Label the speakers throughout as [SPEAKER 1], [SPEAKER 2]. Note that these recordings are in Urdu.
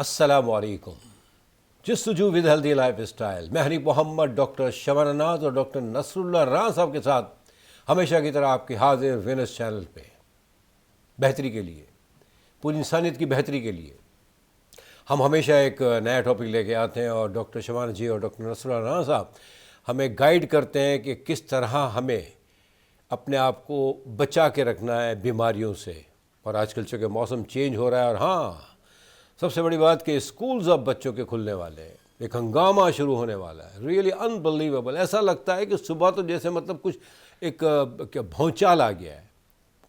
[SPEAKER 1] السلام علیکم. جستجو ود ہیلدی لائف اسٹائل. میں حنیف محمد ڈاکٹر شبانہ ناز اور ڈاکٹر نصر اللہ راں صاحب کے ساتھ ہمیشہ کی طرح آپ کی حاضر وینس چینل پہ بہتری کے لیے، پوری انسانیت کی بہتری کے لیے ہم ہمیشہ ایک نیا ٹاپک لے کے آتے ہیں، اور ڈاکٹر شبانہ جی اور ڈاکٹر نصر اللہ راں صاحب ہمیں گائیڈ کرتے ہیں کہ کس طرح ہمیں اپنے آپ کو بچا کے رکھنا ہے بیماریوں سے. اور آج کل چونکہ موسم چینج ہو رہا ہے، اور ہاں سب سے بڑی بات کہ اسکولز اب بچوں کے کھلنے والے ہیں، ایک ہنگامہ شروع ہونے والا ہے. Really unbelievable. ایسا لگتا ہے کہ صبح تو جیسے مطلب کچھ ایک بھونچال آ گیا ہے.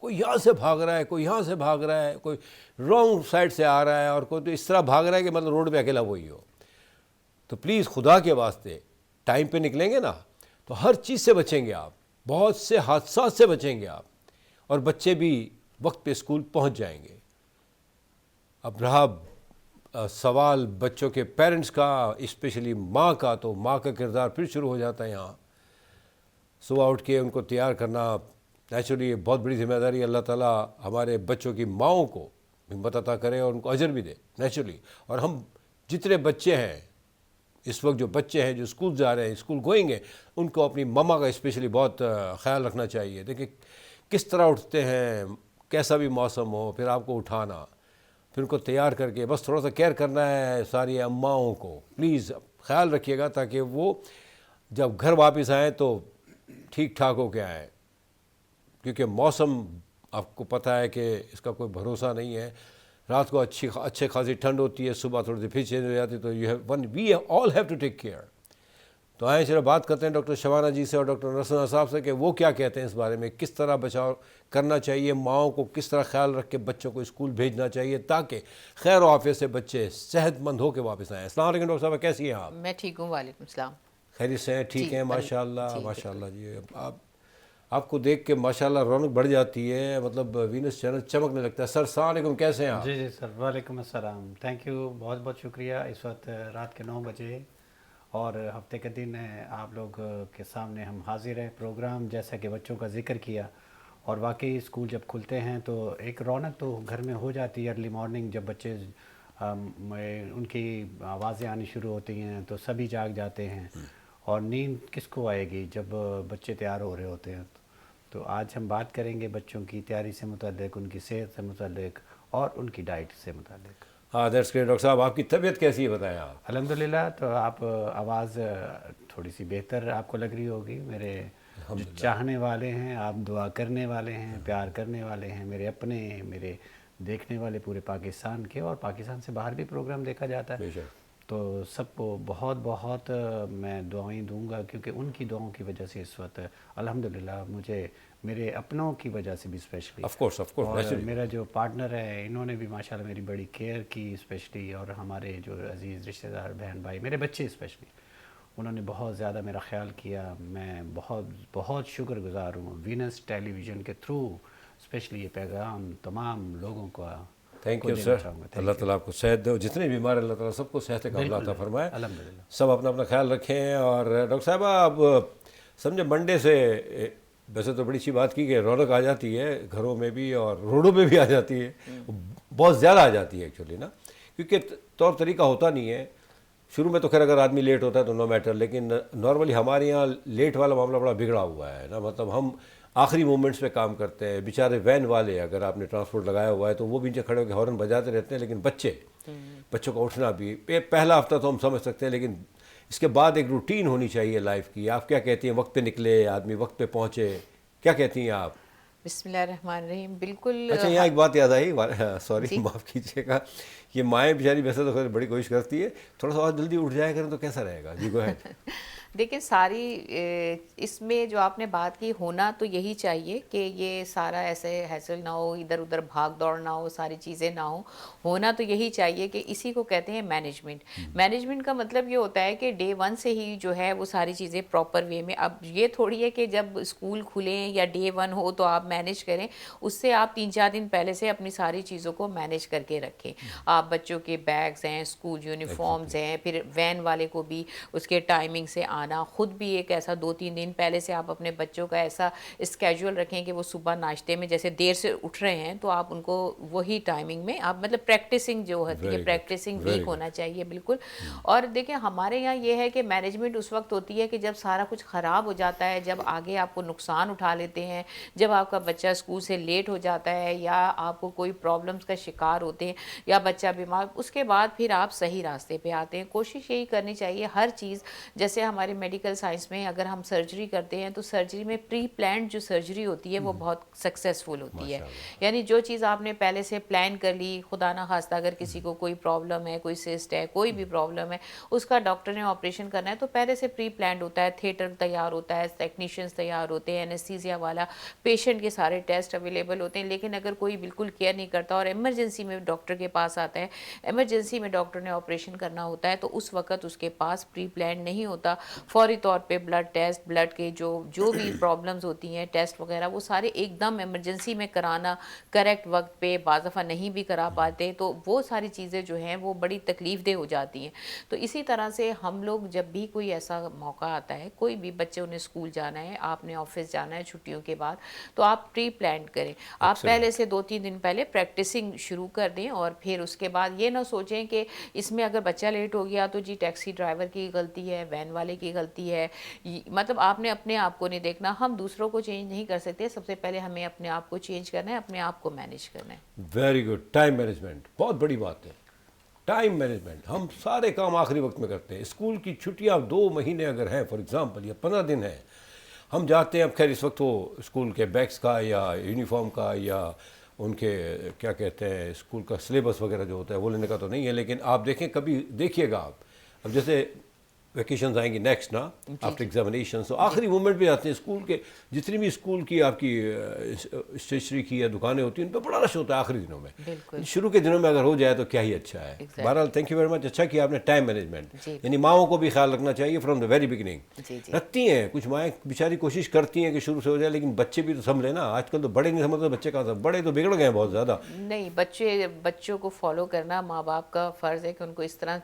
[SPEAKER 1] کوئی یہاں سے بھاگ رہا ہے، کوئی یہاں سے بھاگ رہا ہے، کوئی رانگ سائڈ سے آ رہا ہے، اور کوئی تو اس طرح بھاگ رہا ہے کہ مطلب روڈ پہ اکیلا وہی ہو. تو پلیز خدا کے واسطے ٹائم پہ نکلیں گے نا تو ہر چیز سے بچیں گے آپ، بہت سے حادثات سے بچیں گے آپ، اور بچے بھی وقت پہ اسکول پہنچ جائیں گے. اب رہا سوال بچوں کے پیرنٹس کا، اسپیشلی ماں کا، تو ماں کا کردار پھر شروع ہو جاتا ہے. یہاں صبح اٹھ کے ان کو تیار کرنا نیچرلی یہ بہت بڑی ذمہ داری. اللہ تعالیٰ ہمارے بچوں کی ماؤں کو ہمت عطا کرے اور ان کو اجر بھی دے نیچرلی. اور ہم جتنے بچے ہیں اس وقت، جو بچے ہیں جو اسکول جا رہے ہیں، اسکول گوئنگ ہیں، ان کو اپنی ماما کا اسپیشلی بہت خیال رکھنا چاہیے. دیکھیں کس طرح اٹھتے ہیں، کیسا بھی موسم ہو، پھر آپ کو اٹھانا، پھر ان کو تیار کر کے بس تھوڑا سا کیئر کرنا ہے. ساری اماؤں کو پلیز خیال رکھیے گا تاکہ وہ جب گھر واپس آئیں تو ٹھیک ٹھاک ہو کے آئیں. کیونکہ موسم آپ کو پتہ ہے کہ اس کا کوئی بھروسہ نہیں ہے. رات کو اچھے خاصی ٹھنڈ ہوتی ہے، صبح تھوڑی سی پھر چینج ہو جاتی ہے. تو we all have to take care. تو آئیں چلو بات کرتے ہیں ڈاکٹر شبانہ جی سے اور ڈاکٹر نصر صاحب سے کہ وہ کیا کہتے ہیں اس بارے میں، کس طرح بچاؤ کرنا چاہیے، ماؤں کو کس طرح خیال رکھ کے بچوں کو اسکول بھیجنا چاہیے تاکہ خیر و عافیت سے بچے صحت مند ہو کے واپس آئیں. السلام علیکم ڈاکٹر صاحب، کیسی ہیں آپ؟
[SPEAKER 2] میں ٹھیک ہوں. وعلیکم السلام.
[SPEAKER 1] خیریت سے ہیں؟ ٹھیک
[SPEAKER 2] جی
[SPEAKER 1] ہیں ماشاء اللہ.
[SPEAKER 2] جی
[SPEAKER 1] ماشاء
[SPEAKER 2] بالکل.
[SPEAKER 1] اللہ جی. آپ کو دیکھ کے ماشاء اللہ رونق بڑھ جاتی ہے، مطلب وینس چینل چمکنے لگتا ہے. سر السلام علیکم، کیسے ہیں آپ؟
[SPEAKER 3] جی سر، وعلیکم السلام. تھینک یو، بہت بہت شکریہ. اس وقت رات کے 9 بجے اور ہفتے کے دن آپ لوگ کے سامنے ہم حاضر ہیں. پروگرام جیسا کہ بچوں کا ذکر کیا، اور واقعی اسکول جب کھلتے ہیں تو ایک رونق تو گھر میں ہو جاتی ہے. ارلی مارننگ جب بچے ان کی آوازیں آنی شروع ہوتی ہیں تو سبھی جاگ جاتے ہیں، اور نیند کس کو آئے گی جب بچے تیار ہو رہے ہوتے ہیں. تو آج ہم بات کریں گے بچوں کی تیاری سے متعلق، ان کی صحت سے متعلق اور ان کی ڈائٹ سے متعلق.
[SPEAKER 1] ہاں دیٹس گریٹ. ڈاکٹر صاحب آپ کی طبیعت کیسی ہے بتائیں آپ؟
[SPEAKER 3] الحمدللہ. تو آپ آواز تھوڑی سی بہتر آپ کو لگ رہی ہوگی. میرے جو چاہنے والے ہیں، آپ دعا کرنے والے ہیں، پیار کرنے والے ہیں، میرے اپنے، میرے دیکھنے والے پورے پاکستان کے، اور پاکستان سے باہر بھی پروگرام دیکھا جاتا ہے.
[SPEAKER 1] بے شک.
[SPEAKER 3] تو سب کو بہت بہت میں دعائیں دوں گا، کیونکہ ان کی دعاؤں کی وجہ سے اس وقت الحمدللہ مجھے میرے اپنوں کی وجہ سے بھی اسپیشلی،
[SPEAKER 1] آف کورس
[SPEAKER 3] اور
[SPEAKER 1] نیچرلی.
[SPEAKER 3] میرا جو پارٹنر ہے انہوں نے بھی ماشاءاللہ میری بڑی کیئر کی اسپیشلی، اور ہمارے جو عزیز رشتہ دار بہن بھائی، میرے بچے اسپیشلی، انہوں نے بہت زیادہ میرا خیال کیا. میں بہت بہت شکر گزار ہوں وینس ٹیلی ویژن کے تھرو اسپیشلی یہ پیغام تمام لوگوں کو
[SPEAKER 1] تھینک یو سر. اللہ تعالیٰ آپ کو صحت دے، جتنے بیمار اللہ تعالیٰ سب کو صحت کاملہ عطا فرمائے.
[SPEAKER 3] الحمدللہ.
[SPEAKER 1] سب اپنا اپنا خیال رکھیں. اور ڈاکٹر صاحب آپ سمجھے منڈے سے ویسے تو بڑی اچھی بات کی کہ رونق آ جاتی ہے گھروں میں بھی اور روڈوں پہ بھی آ جاتی ہے، بہت زیادہ آ جاتی ہے ایکچولی نا، کیونکہ طور طریقہ ہوتا نہیں ہے. شروع میں تو خیر اگر آدمی لیٹ ہوتا ہے تو نو میٹر، لیکن نارملی ہمارے یہاں لیٹ والا معاملہ بڑا بگڑا ہوا ہے نا. مطلب ہم آخری مومنٹس پہ کام کرتے ہیں. بیچارے وین والے اگر آپ نے ٹرانسپورٹ لگایا ہوا ہے تو وہ بھی نیچے کھڑے ہو کے ہارن بجاتے رہتے ہیں، لیکن بچوں کا اٹھنا بھی پہلا ہفتہ تو ہم سمجھ سکتے ہیں، لیکن اس کے بعد ایک روٹین ہونی چاہیے لائف کی. آپ کیا کہتی ہیں؟ وقت پہ نکلے آدمی، وقت پہ پہنچے، کیا کہتی ہیں آپ؟
[SPEAKER 2] بسم اللہ الرحمن الرحیم. بالکل.
[SPEAKER 1] اچھا یہاں ایک بات یاد آئی، سوری
[SPEAKER 2] جی.
[SPEAKER 1] معاف کیجیے گا، یہ مائیں بیچاری ویسے تو خیر بڑی کوشش کرتی ہے، تھوڑا سا اور جلدی اٹھ جائے کریں تو کیسا رہے گا. جی گو ہیڈ.
[SPEAKER 2] دیکھیں ساری اس میں جو آپ نے بات کی، ہونا تو یہی چاہیے کہ یہ سارا ایسے حیصل نہ ہو، ادھر ادھر بھاگ دوڑ نہ ہو، ساری چیزیں نہ ہوں. ہونا تو یہی چاہیے کہ اسی کو کہتے ہیں مینجمنٹ. مینجمنٹ کا مطلب یہ ہوتا ہے کہ ڈے 1 سے ہی جو ہے وہ ساری چیزیں پراپر وے میں. اب یہ تھوڑی ہے کہ جب اسکول کھلیں یا ڈے 1 ہو تو آپ مینیج کریں، اس سے آپ 3-4 دن پہلے سے اپنی ساری چیزوں کو مینیج کر کے رکھیں. آپ بچوں کے بیگز ہیں، اسکول یونیفارمز ہیں، پھر وین والے کو بھی اس کے ٹائمنگ سے آنا. خود بھی ایک ایسا 2-3 دن پہلے سے آپ اپنے بچوں کا ایسا اسکیجول رکھیں کہ وہ صبح ناشتے میں جیسے دیر سے اٹھ رہے ہیں تو آپ ان کو وہی ٹائمنگ میں آپ مطلب پریکٹسنگ جو ہوتی ہے پریکٹسنگ ویک ہونا چاہیے بالکل. اور دیکھیں ہمارے یہاں یہ ہے کہ مینجمنٹ اس وقت ہوتی ہے کہ جب سارا کچھ خراب ہو جاتا ہے, جب آگے آپ کو نقصان اٹھا لیتے ہیں, جب آپ کا بچہ اسکول سے لیٹ ہو جاتا ہے یا آپ کو کوئی پرابلمس کا شکار ہوتے ہیں یا بچہ بیمار, اس کے بعد پھر آپ صحیح راستے پہ آتے ہیں. کوشش یہی کرنی چاہیے ہر چیز, جیسے ہمارے میڈیکل سائنس میں اگر ہم سرجری کرتے ہیں تو سرجری میں پری پلانڈ جو سرجری ہوتی ہے وہ بہت سکسیزفل ہوتی ہے. یعنی جو چیز آپ نے پہلے سے پلان کر لی, خدا نہ خواستہ اگر کسی کو کوئی پرابلم ہے, کوئی سسٹ ہے, کوئی بھی پرابلم ہے, اس کا ڈاکٹر نے آپریشن کرنا ہے تو پہلے سے پری پلانڈ ہوتا ہے, تھیٹر تیار ہوتا ہے, ٹیکنیشینز تیار ہوتے ہیں, انیستھیزیا والا, پیشنٹ کے سارے ٹیسٹ اویلیبل ہوتے ہیں. لیکن اگر کوئی بالکل کیئر نہیں کرتا اور ایمرجنسی میں ڈاکٹر کے پاس آتا ہے, ایمرجنسی میں ڈاکٹر نے آپریشن کرنا ہوتا ہے تو اس وقت اس کے پاس پری پلان نہیں ہوتا. فوری طور پہ بلڈ ٹیسٹ, بلڈ کے جو بھی پرابلمز ہوتی ہیں, ٹیسٹ وغیرہ, وہ سارے ایک دم ایمرجنسی میں کرانا, کریکٹ وقت پہ, بعض دفعہ نہیں بھی کرا پاتے, تو وہ ساری چیزیں جو ہیں وہ بڑی تکلیف دہ ہو جاتی ہیں. تو اسی طرح سے ہم لوگ جب بھی کوئی ایسا موقع آتا ہے, کوئی بھی بچوں نے اسکول جانا ہے, آپ نے آفس جانا ہے چھٹیوں کے بعد, تو آپ پری پلان کریں. آپ پہلے سے 2-3 دن پہلے پریکٹسنگ شروع کر دیں اور پھر اس کے بعد یہ نہ سوچیں کہ اس میں اگر بچہ لیٹ ہو گیا تو جی ٹیکسی ڈرائیور کی غلطی ہے, وین والے کی غلطی ہے. مطلب آپ نے اپنے آپ کو نہیں دیکھنا. ہم دوسروں کو چینج نہیں کر سکتے, سب سے پہلے ہمیں اپنے آپ کو چینج کرنا ہے, اپنے آپ کو مینیج کرنا ہے.
[SPEAKER 1] Very good. ٹائم مینجمنٹ بہت بڑی بات ہے. ٹائم مینجمنٹ, ہم سارے کام آخری وقت میں کرتے ہیں. اسکول کی چھٹیاں 2 مہینے اگر ہیں فار ایگزامپل, یا 15 دن ہیں, ہم جاتے ہیں. اب خیر اس وقت وہ اسکول کے بیگس کا یا یونیفارم کا یا ان کے کیا کہتے ہیں اسکول کا سلیبس وغیرہ جو ہوتا ہے وہ لینے کا تو نہیں ہے, لیکن آپ دیکھیں, کبھی دیکھیے گا آپ, اب جیسے ویکیشنز آئیں گی نیکسٹ نا آفٹر ایگزامینیشن, تو آخری مومنٹ پہ جاتے ہیں. اسکول کے جتنی بھی اسکول کی آپ کی اسٹیشنری کی یا دکانیں ہوتی ہیں ان پہ بڑا رش ہوتا ہے آخری دنوں میں. شروع کے دنوں میں اگر ہو جائے تو کیا ہی اچھا ہے. بہرحال تھینک یو ویری مچ. اچھا کیا آپ نے ٹائم مینجمنٹ, یعنی ماؤں کو بھی خیال رکھنا چاہیے فرام دا ویری بگننگ. رکھتی ہیں کچھ مائیں بیچاری, کوشش کرتی ہیں کہ شروع سے ہو جائے, لیکن بچے بھی تو سنبھلے نا. آج کل تو بڑے نہیں سمجھتے, بچے کہاں سے, بڑے تو بگڑ گئے ہیں بہت زیادہ.
[SPEAKER 2] نہیں, بچوں کو فالو کرنا ماں باپ کا فرض ہے کہ ان کو اس طرح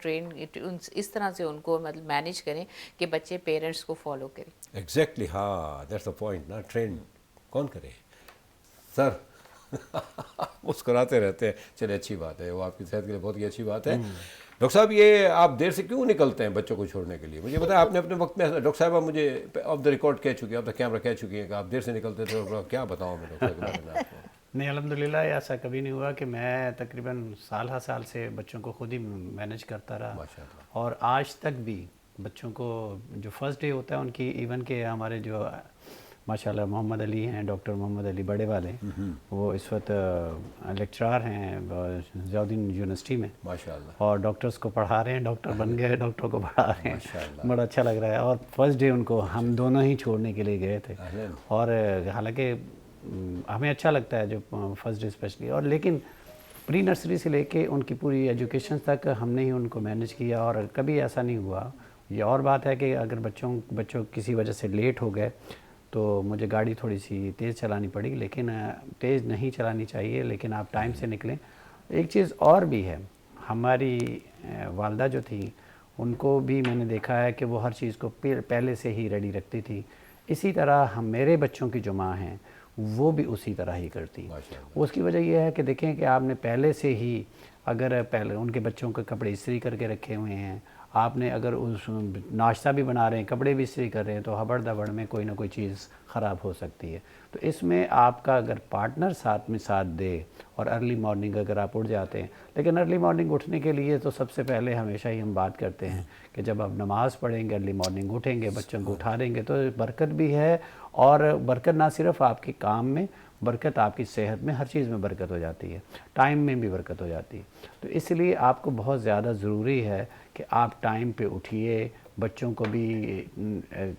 [SPEAKER 2] اس طرح سے ان کو مطلب مینیج کریں کہ بچے پیرنٹس کو فالو کریں.
[SPEAKER 1] ایگزیکٹلی, ہاں دیٹس دا پوائنٹ نا. ٹرینڈ کون کرے سر مسکراتے رہتے ہیں. چلے اچھی بات ہے, وہ آپ کی صحت کے لیے بہت ہی اچھی بات ہے. ڈاکٹر صاحب یہ آپ دیر سے کیوں نکلتے ہیں بچوں کو چھوڑنے کے لیے؟ مجھے بتایا آپ نے اپنے وقت میں, ڈاکٹر صاحبہ مجھے آف دا ریکارڈ کہہ چکی ہیں, آف دا کیمرہ کہہ چکی ہیں کہ آپ دیر سے نکلتے تھے. کیا بتاؤں میں ڈاکٹر کے بارے میں آپ کو؟
[SPEAKER 3] نہیں, الحمدللہ ایسا کبھی نہیں ہوا کہ میں تقریباً سال سے بچوں کو خود ہی مینیج کرتا رہا. اور آج تک بھی بچوں کو جو فرسٹ ڈے ہوتا ہے ان کی, ایون کہ ہمارے جو ماشاءاللہ محمد علی ہیں, ڈاکٹر محمد علی بڑے والے, وہ اس وقت لیکچرار ہیں ضیاء الدین یونیورسٹی میں
[SPEAKER 1] ماشاءاللہ,
[SPEAKER 3] اور ڈاکٹرز کو پڑھا رہے ہیں, ڈاکٹر بن گئے, ڈاکٹروں کو پڑھا رہے ہیں. بڑا اچھا لگ رہا ہے. اور فرسٹ ڈے ان کو ہم دونوں ہی چھوڑنے کے لیے گئے تھے, اور حالانکہ ہمیں اچھا لگتا ہے جو فرسٹ ڈے اسپیشلی, اور لیکن پری نرسری سے لے کے ان کی پوری ایجوکیشن تک ہم نے ہی ان کو مینیج کیا, اور کبھی ایسا نہیں ہوا. یہ اور بات ہے کہ اگر بچوں کسی وجہ سے لیٹ ہو گئے تو مجھے گاڑی تھوڑی سی تیز چلانی پڑی, لیکن تیز نہیں چلانی چاہیے, لیکن آپ ٹائم سے نکلیں. ایک چیز اور بھی ہے, ہماری والدہ جو تھی ان کو بھی میں نے دیکھا ہے کہ وہ ہر چیز کو پہلے سے ہی ریڈی رکھتی تھی. اسی طرح میرے بچوں کی جو ماں ہیں وہ بھی اسی طرح ہی کرتی. اس کی وجہ یہ ہے کہ دیکھیں کہ آپ نے پہلے سے ہی اگر پہلے ان کے بچوں کے کپڑے استری کر کے رکھے ہوئے ہیں, آپ نے اگر اس ناشتہ بھی بنا رہے ہیں, کپڑے بھی استری کر رہے ہیں, تو ہبڑ دبڑ میں کوئی نہ کوئی چیز خراب ہو سکتی ہے. تو اس میں آپ کا اگر پارٹنر ساتھ میں ساتھ دے, اور ارلی مارننگ اگر آپ اٹھ جاتے ہیں, لیکن ارلی مارننگ اٹھنے کے لیے تو سب سے پہلے ہمیشہ ہی ہم بات کرتے ہیں کہ جب آپ نماز پڑھیں گے, ارلی مارننگ اٹھیں گے, بچوں کو اٹھا دیں گے تو برکت بھی ہے. اور برکت نہ صرف آپ کے کام میں, برکت آپ کی صحت میں, ہر چیز میں برکت ہو جاتی ہے, ٹائم میں بھی برکت ہو جاتی ہے. تو اس لیے آپ کو بہت زیادہ ضروری ہے کہ آپ ٹائم پہ اٹھیے, بچوں کو بھی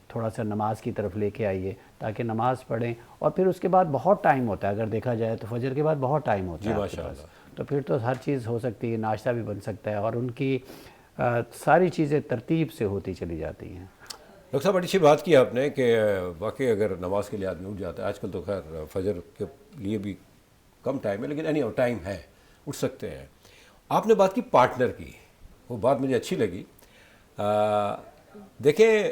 [SPEAKER 3] تھوڑا سا نماز کی طرف لے کے آئیے تاکہ نماز پڑھیں. اور پھر اس کے بعد بہت ٹائم ہوتا ہے, اگر دیکھا جائے تو فجر کے بعد بہت ٹائم ہوتا ہے آپ کے پاس, تو پھر تو ہر چیز ہو سکتی ہے, ناشتہ بھی بن سکتا ہے, اور ان کی ساری چیزیں ترتیب سے ہوتی چلی جاتی ہیں.
[SPEAKER 1] ڈاکٹر صاحب بڑی اچھی بات کی آپ نے کہ واقعی اگر نماز کے لیے آدمی اٹھ جاتا ہے, آج کل تو خیر فجر کے لیے بھی کم ٹائم ہے, لیکن اینی ٹائم ہے, اٹھ سکتے ہیں. آپ نے بات کی پارٹنر کی, وہ بات مجھے اچھی لگی. دیکھیں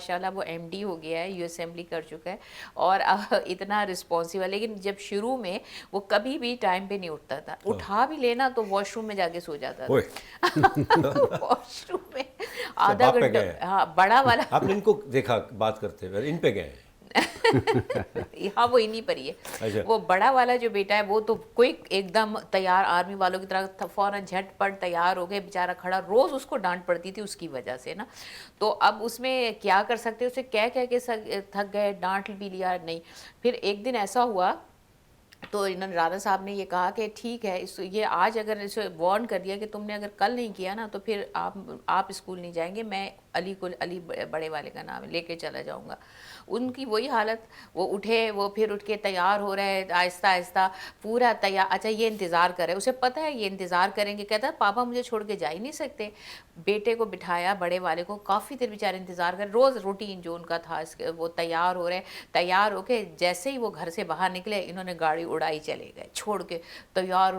[SPEAKER 2] ماشاءاللہ وہ MD ہو گیا ہے, US اسمبلی کر چکا ہے, اور اتنا رسپانسیو ہے. لیکن جب شروع میں وہ کبھی بھی ٹائم پہ نہیں اٹھتا تھا, اٹھا بھی لینا تو واش روم میں جا کے سو جاتا تھا. واش روم میں آدھا گھنٹہ. ہاں بڑا والا
[SPEAKER 1] آپ نے ان کو دیکھا بات کرتے ہوئے, ان پہ گئے ہیں؟
[SPEAKER 2] ہاں وہ انہیں پر ہی ہے. وہ بڑا والا جو بیٹا ہے وہ تو کوئی ایک دم تیار آرمی والوں کی طرح فوراً جھٹ پٹ تیار ہو گئے, بیچارہ کھڑا. روز اس کو ڈانٹ پڑتی تھی اس کی وجہ سے نا, تو اب اس میں کیا کر سکتے, اسے کہہ کے تھک گئے, ڈانٹ بھی لیا نہیں. پھر ایک دن ایسا ہوا تو رانا صاحب نے یہ کہا کہ ٹھیک ہے, یہ آج اگر اسے وارن کر دیا کہ تم نے اگر کل نہیں کیا نا تو پھر آپ اسکول نہیں جائیں گے, میں علی بڑے والے کا نام لے کے چلا جاؤں گا. ان کی وہی حالت, وہ اٹھے, وہ پھر اٹھ کے تیار ہو رہے آہستہ آہستہ پورا تیار. اچھا یہ انتظار کرے, اسے پتہ ہے یہ انتظار کریں گے, کہتا ہے پاپا مجھے چھوڑ کے جا ہی نہیں سکتے. بیٹے کو بٹھایا, بڑے والے کو, کافی دیر بیچارے انتظار کر, روز روٹین جو ان کا تھا. وہ تیار ہو رہے, تیار ہو کے جیسے ہی وہ گھر سے باہر نکلے انہوں نے گاڑی اڑائی چلے گئے چھوڑ کے. تیار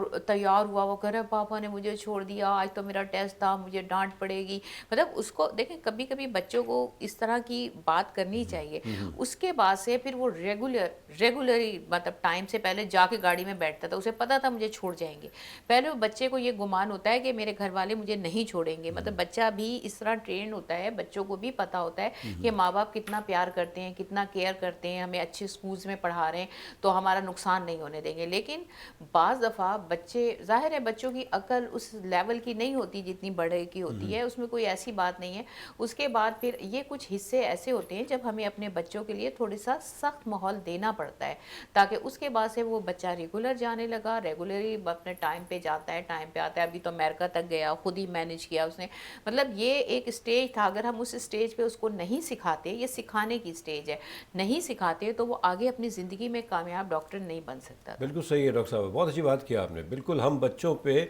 [SPEAKER 2] ہوا, وہ کہہ رہا پاپا نے مجھے چھوڑ دیا, آج تو میرا ٹیسٹ تھا, مجھے ڈانٹ پڑے گی. مطلب اس کو دیکھیں کبھی کبھی بچوں کو اس طرح کی بات کرنی چاہیے. اس کے بعد سے پھر وہ ریگولری مطلب ٹائم سے پہلے جا کے گاڑی میں بیٹھتا تھا. اسے پتا تھا مجھے چھوڑ جائیں گے. پہلے وہ بچے کو یہ گمان ہوتا ہے کہ میرے گھر والے مجھے نہیں چھوڑیں گے. مطلب بچہ بھی اس طرح ٹرینڈ ہوتا ہے, بچوں کو بھی پتا ہوتا ہے کہ ماں باپ کتنا پیار کرتے ہیں, کتنا کیئر کرتے ہیں, ہمیں اچھے اسکولز میں پڑھا رہے ہیں تو ہمارا نقصان نہیں ہونے دیں گے. لیکن بعض دفعہ بچے, ظاہر ہے بچوں کی عقل اس لیول کی نہیں ہوتی جتنی بڑے کی ہوتی ہے, اس میں کوئی ایسی بات نہیں ہے. اس کے بعد پھر یہ کچھ حصے ایسے ہوتے ہیں جب ہمیں اپنے بچوں کے لیے تھوڑا سا سخت ماحول دینا پڑتا ہے, تاکہ اس کے بعد سے وہ بچہ ریگولر جانے لگا, ریگولرلی اپنے ٹائم پہ جاتا ہے, ٹائم پہ آتا ہے. ابھی تو امریکہ تک گیا, خود ہی مینیج کیا اس نے. مطلب یہ ایک اسٹیج تھا, اگر ہم اس اسٹیج پہ اس کو نہیں سکھاتے, یہ سکھانے کی اسٹیج ہے, نہیں سکھاتے تو وہ آگے اپنی زندگی میں کامیاب ڈاکٹر نہیں بن سکتا.
[SPEAKER 1] بالکل صحیح ہے ڈاکٹر صاحب, بہت اچھی بات کیا آپ نے. بالکل ہم بچوں پہ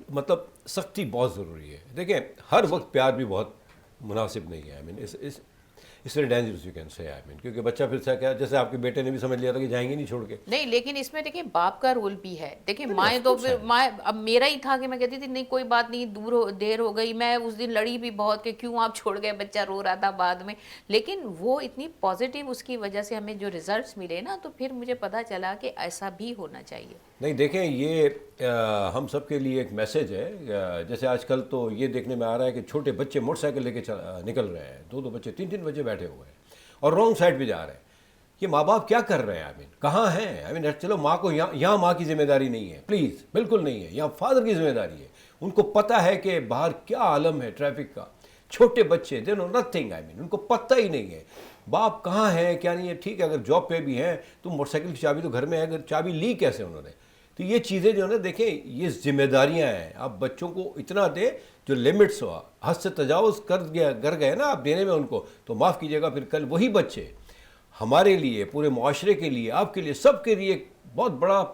[SPEAKER 1] مطلب سختی بہت ضروری ہے. دیکھیں ہر وقت پیار بھی بہت مناسب نہیں ہے. I mean is very dangerous you can say, I مین, کیونکہ بچہ پھر سے کیا, جیسے آپ کے بیٹے نے بھی سمجھ لیا تھا کہ جائیں گے نہیں چھوڑ کے.
[SPEAKER 2] نہیں لیکن اس میں دیکھیں باپ کا رول بھی ہے. دیکھیں مائیں تو مائیں, اب میرا ہی تھا کہ میں کہتی تھی نہیں کوئی بات نہیں, دیر ہو گئی. میں اس دن لڑی بھی بہت کہ کیوں آپ چھوڑ گئے, بچہ رو رہا تھا بعد میں. لیکن وہ اتنی پازیٹیو اس کی وجہ سے ہمیں جو ریزلٹس ملے نا, تو پھر مجھے پتا چلا کہ ایسا بھی ہونا چاہیے.
[SPEAKER 1] نہیں دیکھیں یہ ہم سب کے لیے ایک میسیج ہے. جیسے آج کل تو یہ دیکھنے میں آ رہا ہے کہ چھوٹے بچے موٹر سائیکل لے کے نکل رہے ہیں, 2 بچے 3 بچے بیٹھے ہوئے ہیں اور رانگ سائڈ پہ جا رہے ہیں. یہ ماں باپ کیا کر رہے ہیں؟ آئی مین کہاں ہیں؟ آئی مین چلو ماں کو یہاں ماں کی ذمہ داری نہیں ہے, پلیز بالکل نہیں ہے, یہاں فادر کی ذمہ داری ہے. ان کو پتہ ہے کہ باہر کیا عالم ہے ٹریفک کا. چھوٹے بچے دے نو نتھنگ, آئی مین ان کو پتہ ہی نہیں ہے باپ کہاں ہے کیا نہیں ہے. ٹھیک ہے اگر جاب پہ بھی ہیں تو موٹر سائیکل کی چابی تو گھر میں ہے, اگر چابی لی کیسے انہوں نے. تو یہ چیزیں جو ہے نا, دیکھیں یہ ذمہ داریاں ہیں. آپ بچوں کو اتنا دیں جو لمٹس ہوا, حد سے تجاوز کر گئے نا آپ دینے میں ان کو, تو معاف کیجیے گا پھر کل وہی بچے ہمارے لیے, پورے معاشرے کے لیے, آپ کے لیے, سب کے لیے ایک بہت بڑا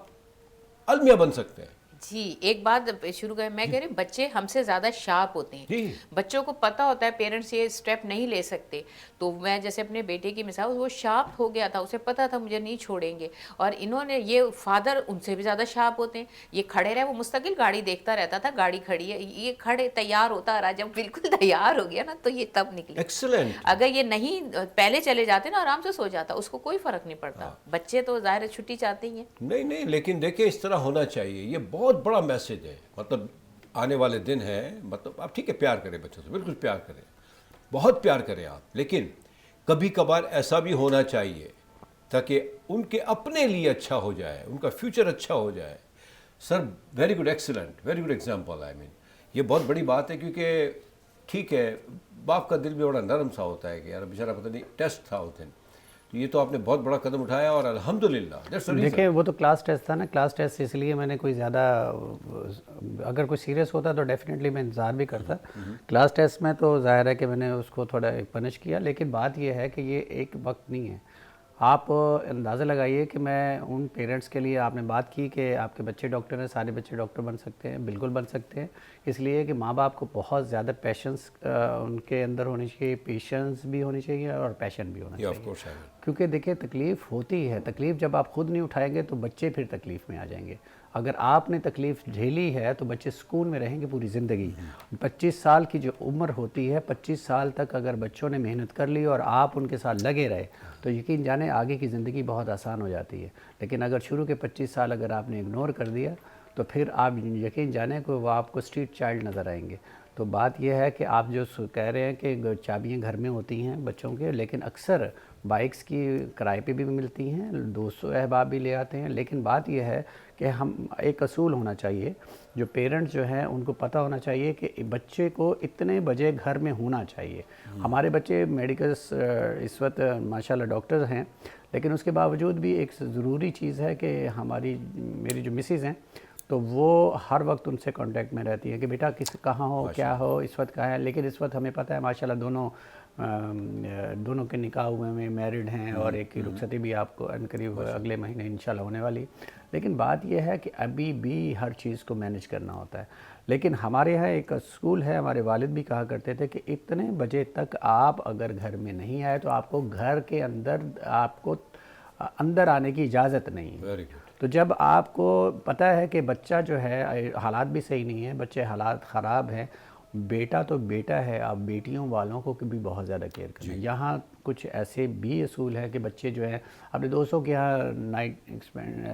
[SPEAKER 1] المیہ بن سکتے ہیں.
[SPEAKER 2] جی ایک بات شروع کریں, میں کہہ رہی ہوں بچے ہم سے زیادہ شارپ ہوتے ہیں. بچوں کو پتہ ہوتا ہے پیرنٹس یہ اسٹیپ نہیں لے سکتے. تو میں جیسے اپنے بیٹے کی مثال, وہ شارپ ہو گیا تھا, اسے پتہ تھا مجھے نہیں چھوڑیں گے. اور انہوں نے, یہ فادر ان سے بھی زیادہ شارپ ہوتے ہیں. یہ کھڑے رہے, وہ مستقل گاڑی دیکھتا رہتا تھا, گاڑی کھڑی ہے, یہ کھڑے تیار ہوتا رہا. جب بالکل تیار ہو گیا نا تو یہ تب نکلے.
[SPEAKER 1] ایکسلنٹ.
[SPEAKER 2] اگر یہ نہیں پہلے چلے جاتے نا آرام سے سو جاتا, اس کو کوئی فرق نہیں پڑتا. بچے تو ظاہر ہے چھٹی چاہتے ہی ہیں.
[SPEAKER 1] نہیں لیکن دیکھیں اس طرح ہونا چاہیے. یہ بہت بڑا میسیج ہے. مطلب آنے والے دن ہیں, مطلب آپ ٹھیک ہے پیار کریں بچوں سے, بالکل پیار کریں, بہت پیار کریں آپ, لیکن کبھی کبھار ایسا بھی ہونا چاہیے تاکہ ان کے اپنے لیے اچھا ہو جائے, ان کا فیوچر اچھا ہو جائے. Sir very good, excellent, very good example. I mean یہ بہت بڑی بات ہے, کیونکہ ٹھیک ہے باپ کا دل بھی بڑا نرم سا ہوتا ہے کہ یار بیچارہ پتہ نہیں ٹیسٹ تھا اس دن. تو یہ تو آپ نے بہت بڑا قدم اٹھایا اور الحمدللہ.
[SPEAKER 3] دیکھیں وہ تو کلاس ٹیسٹ تھا نا, کلاس ٹیسٹ اس لیے میں نے کوئی زیادہ, اگر کوئی سیریس ہوتا تو ڈیفینیٹلی میں انتظار بھی کرتا. کلاس ٹیسٹ میں تو ظاہر ہے کہ میں نے اس کو تھوڑا پنش کیا, لیکن بات یہ ہے کہ یہ ایک وقت نہیں ہے. آپ اندازہ لگائیے کہ میں ان پیرنٹس کے لیے, آپ نے بات کی کہ آپ کے بچے ڈاکٹر ہیں, سارے بچے ڈاکٹر بن سکتے ہیں, بالکل بن سکتے ہیں. اس لیے کہ ماں باپ کو بہت زیادہ پیشنس ان کے اندر ہونی چاہیے, پیشنس بھی ہونی چاہیے اور پیشن بھی ہونا چاہیے. کیونکہ دیکھیں تکلیف ہوتی ہے، تکلیف جب آپ خود نہیں اٹھائیں گے تو بچے پھر تکلیف میں آ جائیں گے. اگر آپ نے تکلیف جھیلی ہے تو بچے سکون میں رہیں گے پوری زندگی. 25 سال کی جو عمر ہوتی ہے، 25 سال تک اگر بچوں نے محنت کر لی اور آپ ان کے ساتھ لگے رہے تو یقین جانیں آگے کی زندگی بہت آسان ہو جاتی ہے. لیکن اگر شروع کے 25 سال اگر آپ نے اگنور کر دیا تو پھر آپ یقین جانیں کہ وہ آپ کو اسٹریٹ چائلڈ نظر آئیں گے. تو بات یہ ہے کہ آپ جو کہہ رہے ہیں کہ چابیاں گھر میں ہوتی ہیں بچوں کے، لیکن اکثر بائکس کی کرائے پہ بھی ملتی ہیں، دوستوں احباب بھی لے آتے ہیں. لیکن بات یہ ہے کہ ہم ایک اصول ہونا چاہیے، جو پیرنٹس جو ہیں ان کو پتہ ہونا چاہیے کہ بچے کو اتنے بجے گھر میں ہونا چاہیے. ہمارے بچے میڈیکلس اس وقت ماشاءاللہ ڈاکٹرز ہیں، لیکن اس کے باوجود بھی ایک ضروری چیز ہے کہ میری جو مسز ہیں تو وہ ہر وقت ان سے کانٹیکٹ میں رہتی ہے کہ بیٹا کہاں ہو، کیا ہو، اس وقت کہاں ہے. لیکن اس وقت ہمیں پتہ ہے ماشاءاللہ دونوں کے نکاح ہوئے میں میرڈ ہیں، اور ایک کی رخصتی بھی آپ کو قریب اگلے مہینے انشاءاللہ ہونے والی. لیکن بات یہ ہے کہ ابھی بھی ہر چیز کو مینیج کرنا ہوتا ہے. لیکن ہمارے یہاں ایک اسکول ہے، ہمارے والد بھی کہا کرتے تھے کہ اتنے بجے تک آپ اگر گھر میں نہیں آئے تو آپ کو گھر کے اندر آنے کی اجازت نہیں.
[SPEAKER 1] Very good.
[SPEAKER 3] تو جب آپ کو پتہ ہے کہ بچہ جو ہے حالات بھی صحیح نہیں ہیں، بچے حالات خراب ہیں، بیٹا تو بیٹا ہے، آپ بیٹیوں والوں کو بھی بہت زیادہ کیئر کریں. یہاں کچھ ایسے بھی اصول ہے کہ بچے جو ہیں اپنے دوستوں کے یہاں نائٹ اسپینڈ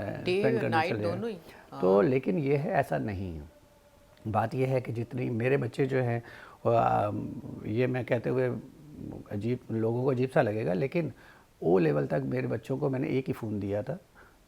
[SPEAKER 3] کرنے چلے
[SPEAKER 2] دونوں ہی.
[SPEAKER 3] تو لیکن یہ ہے ایسا نہیں ہے. بات یہ ہے کہ جتنی میرے بچے جو ہیں یہ میں کہتے ہوئے لوگوں کو عجیب سا لگے گا، لیکن او لیول تک میرے بچوں کو میں نے ایک ہی فون دیا تھا.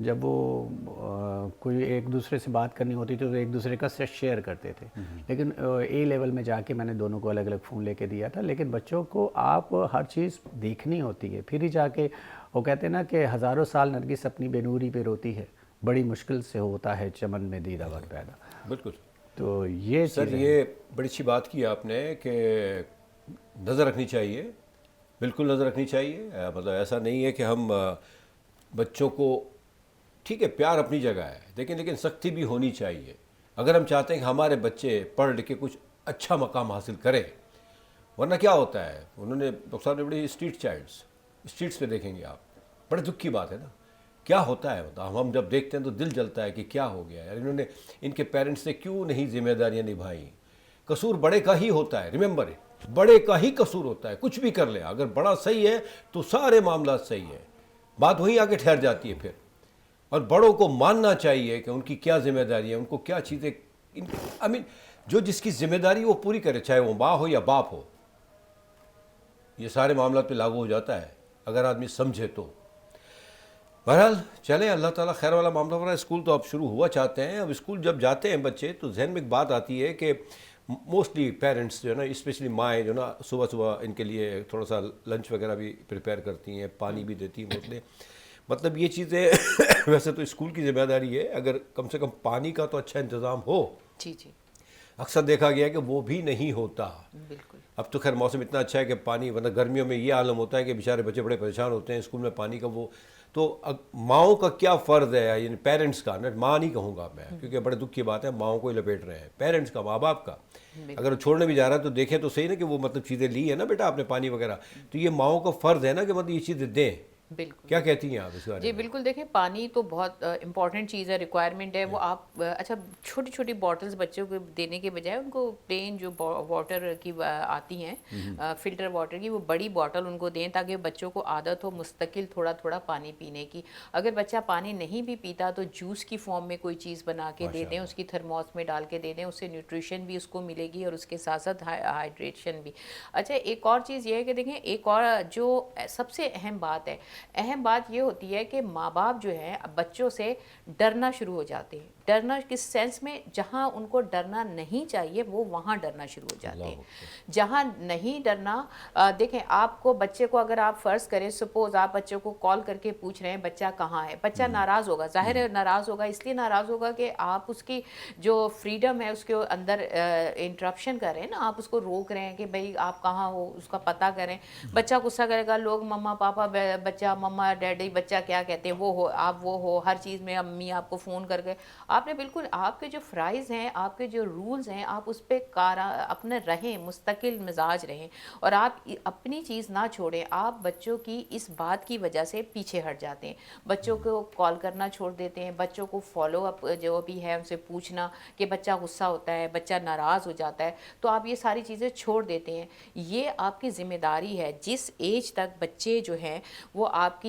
[SPEAKER 3] جب وہ کوئی ایک دوسرے سے بات کرنی ہوتی تھی تو ایک دوسرے کا سیٹ شیئر کرتے تھے. لیکن اے لیول میں جا کے میں نے دونوں کو الگ الگ فون لے کے دیا تھا. لیکن بچوں کو آپ ہر چیز دیکھنی ہوتی ہے، پھر ہی جا کے وہ کہتے ہیں نا کہ ہزاروں سال نرگس اپنی بے نوری پہ روتی ہے، بڑی مشکل سے ہوتا ہے چمن میں دیدہ ور پیدا.
[SPEAKER 1] بالکل.
[SPEAKER 3] تو یہ
[SPEAKER 1] سر یہ بڑی اچھی بات کی آپ نے کہ نظر رکھنی چاہیے، بالکل نظر رکھنی چاہیے. مطلب ایسا نہیں ہے کہ ہم بچوں کو، ٹھیک ہے پیار اپنی جگہ ہے، لیکن سختی بھی ہونی چاہیے. اگر ہم چاہتے ہیں کہ ہمارے بچے پڑھ لکھ کے کچھ اچھا مقام حاصل کریں، ورنہ کیا ہوتا ہے انہوں نے ڈاکٹر صاحب نے بڑی اسٹریٹس پہ دیکھیں گے آپ، بڑے دکھ کی بات ہے نا. کیا ہوتا ہے ہم جب دیکھتے ہیں تو دل جلتا ہے کہ کیا ہو گیا یار، انہوں نے ان کے پیرنٹس نے کیوں نہیں ذمہ داریاں نبھائیں. قصور بڑے کا ہی ہوتا ہے، ریممبر بڑے کا ہی قصور ہوتا ہے. کچھ بھی کر لیں، اگر بڑا صحیح ہے تو سارے معاملات صحیح ہے، بات وہیں آ کے ٹھہر جاتی ہے پھر. اور بڑوں کو ماننا چاہیے کہ ان کی کیا ذمہ داری ہے، ان کو کیا چیزیں جو جس کی ذمہ داری وہ پوری کرے، چاہے وہ ماں ہو یا باپ ہو. یہ سارے معاملات پہ لاگو ہو جاتا ہے اگر آدمی سمجھے تو. بہرحال چلیں، اللہ تعالیٰ خیر والا معاملہ ہو رہا ہے. اسکول تو اب شروع ہوا چاہتے ہیں. اب اسکول جب جاتے ہیں بچے تو ذہن میں ایک بات آتی ہے کہ موسٹلی پیرنٹس جو ہے نا، اسپیشلی مائیں جو نا صبح ان کے لیے تھوڑا سا لنچ وغیرہ بھی پریپیئر کرتی ہیں، پانی بھی دیتی ہیں موسٹلی. مطلب یہ چیزیں ویسے تو اسکول کی ذمہ داری ہے، اگر کم سے کم پانی کا تو اچھا انتظام ہو.
[SPEAKER 2] جی جی
[SPEAKER 1] اکثر دیکھا گیا ہے کہ وہ بھی نہیں ہوتا.
[SPEAKER 2] بالکل.
[SPEAKER 1] اب تو خیر موسم اتنا اچھا ہے کہ پانی، ورنہ گرمیوں میں یہ عالم ہوتا ہے کہ بیچارے بچے بڑے پریشان ہوتے ہیں اسکول میں پانی کا. وہ تو ماؤں کا کیا فرض ہے، یعنی پیرنٹس کا، ماں نہیں کہوں گا میں کیونکہ بڑے دکھ کی بات ہے، ماؤں کو ہی لپیٹ رہے ہیں. پیرنٹس کا، ماں باپ کا. اگر وہ چھوڑنے بھی جا رہا ہے تو دیکھیں تو صحیح نا کہ وہ مطلب چیزیں لی ہے نا بیٹا آپ نے، پانی وغیرہ. تو یہ ماؤں کا فرض ہے نا کہ مطلب یہ چیزیں دیں.
[SPEAKER 2] بالکل.
[SPEAKER 1] کیا کہتی ہیں آپ اس بارے
[SPEAKER 2] جی
[SPEAKER 1] میں؟
[SPEAKER 2] بالکل. دیکھیں پانی تو بہت امپورٹنٹ چیز ہے، ریکوائرمنٹ ہے. وہ آپ اچھا چھوٹی چھوٹی بوٹلز بچوں کو دینے کے بجائے ان کو پلین جو واٹر کی آتی ہیں فلٹر واٹر کی، وہ بڑی بوٹل ان کو دیں تاکہ بچوں کو عادت ہو مستقل تھوڑا تھوڑا پانی پینے کی. اگر بچہ پانی نہیں بھی پیتا تو جوس کی فارم میں کوئی چیز بنا کے دے دیں، اس کی تھرموس میں ڈال کے دے دیں. اس سے نیوٹریشن بھی اس کو ملے گی اور اس کے ساتھ ساتھ ہائیڈریشن بھی. اچھا ایک اور چیز یہ ہے کہ دیکھیں، ایک اور جو سب سے اہم بات ہے، اہم بات یہ ہوتی ہے کہ ماں باپ جو ہیں بچوں سے ڈرنا شروع ہو جاتے ہیں. ڈرنا کس سینس میں؟ جہاں ان کو ڈرنا نہیں چاہیے وہ وہاں ڈرنا شروع ہو جاتے ہیں. جہاں نہیں ڈرنا، دیکھیں آپ کو بچے کو اگر آپ فرض کریں، سپوز آپ بچے کو کال کر کے پوچھ رہے ہیں بچہ کہاں ہے، بچہ ناراض ہوگا. ظاہر ہے ناراض ہوگا، اس لیے ناراض ہوگا کہ آپ اس کی جو فریڈم ہے اس کے اندر انٹرپشن کر رہے ہیں نا، آپ اس کو روک رہے ہیں کہ بھئی آپ کہاں ہو، اس کا پتہ کریں. بچہ غصہ کرے گا، لوگ مما پاپا بچہ بچہ مما ڈیڈی بچہ کیا کہتے ہیں وہ ہو، آپ وہ ہو، ہر چیز میں امی آپ کو فون کر کے آپ نے بالکل آپ کے جو فرائض ہیں، آپ کے جو رولز ہیں، آپ اس پہ اپنے رہیں، مستقل مزاج رہیں اور آپ اپنی چیز نہ چھوڑیں. آپ بچوں کی اس بات کی وجہ سے پیچھے ہٹ جاتے ہیں، بچوں کو کال کرنا چھوڑ دیتے ہیں، بچوں کو فالو اپ جو بھی ہے ان سے پوچھنا کہ بچہ غصہ ہوتا ہے، بچہ ناراض ہو جاتا ہے تو آپ یہ ساری چیزیں چھوڑ دیتے ہیں. یہ آپ کی ذمہ داری ہے. جس ایج تک بچے جو ہیں وہ آپ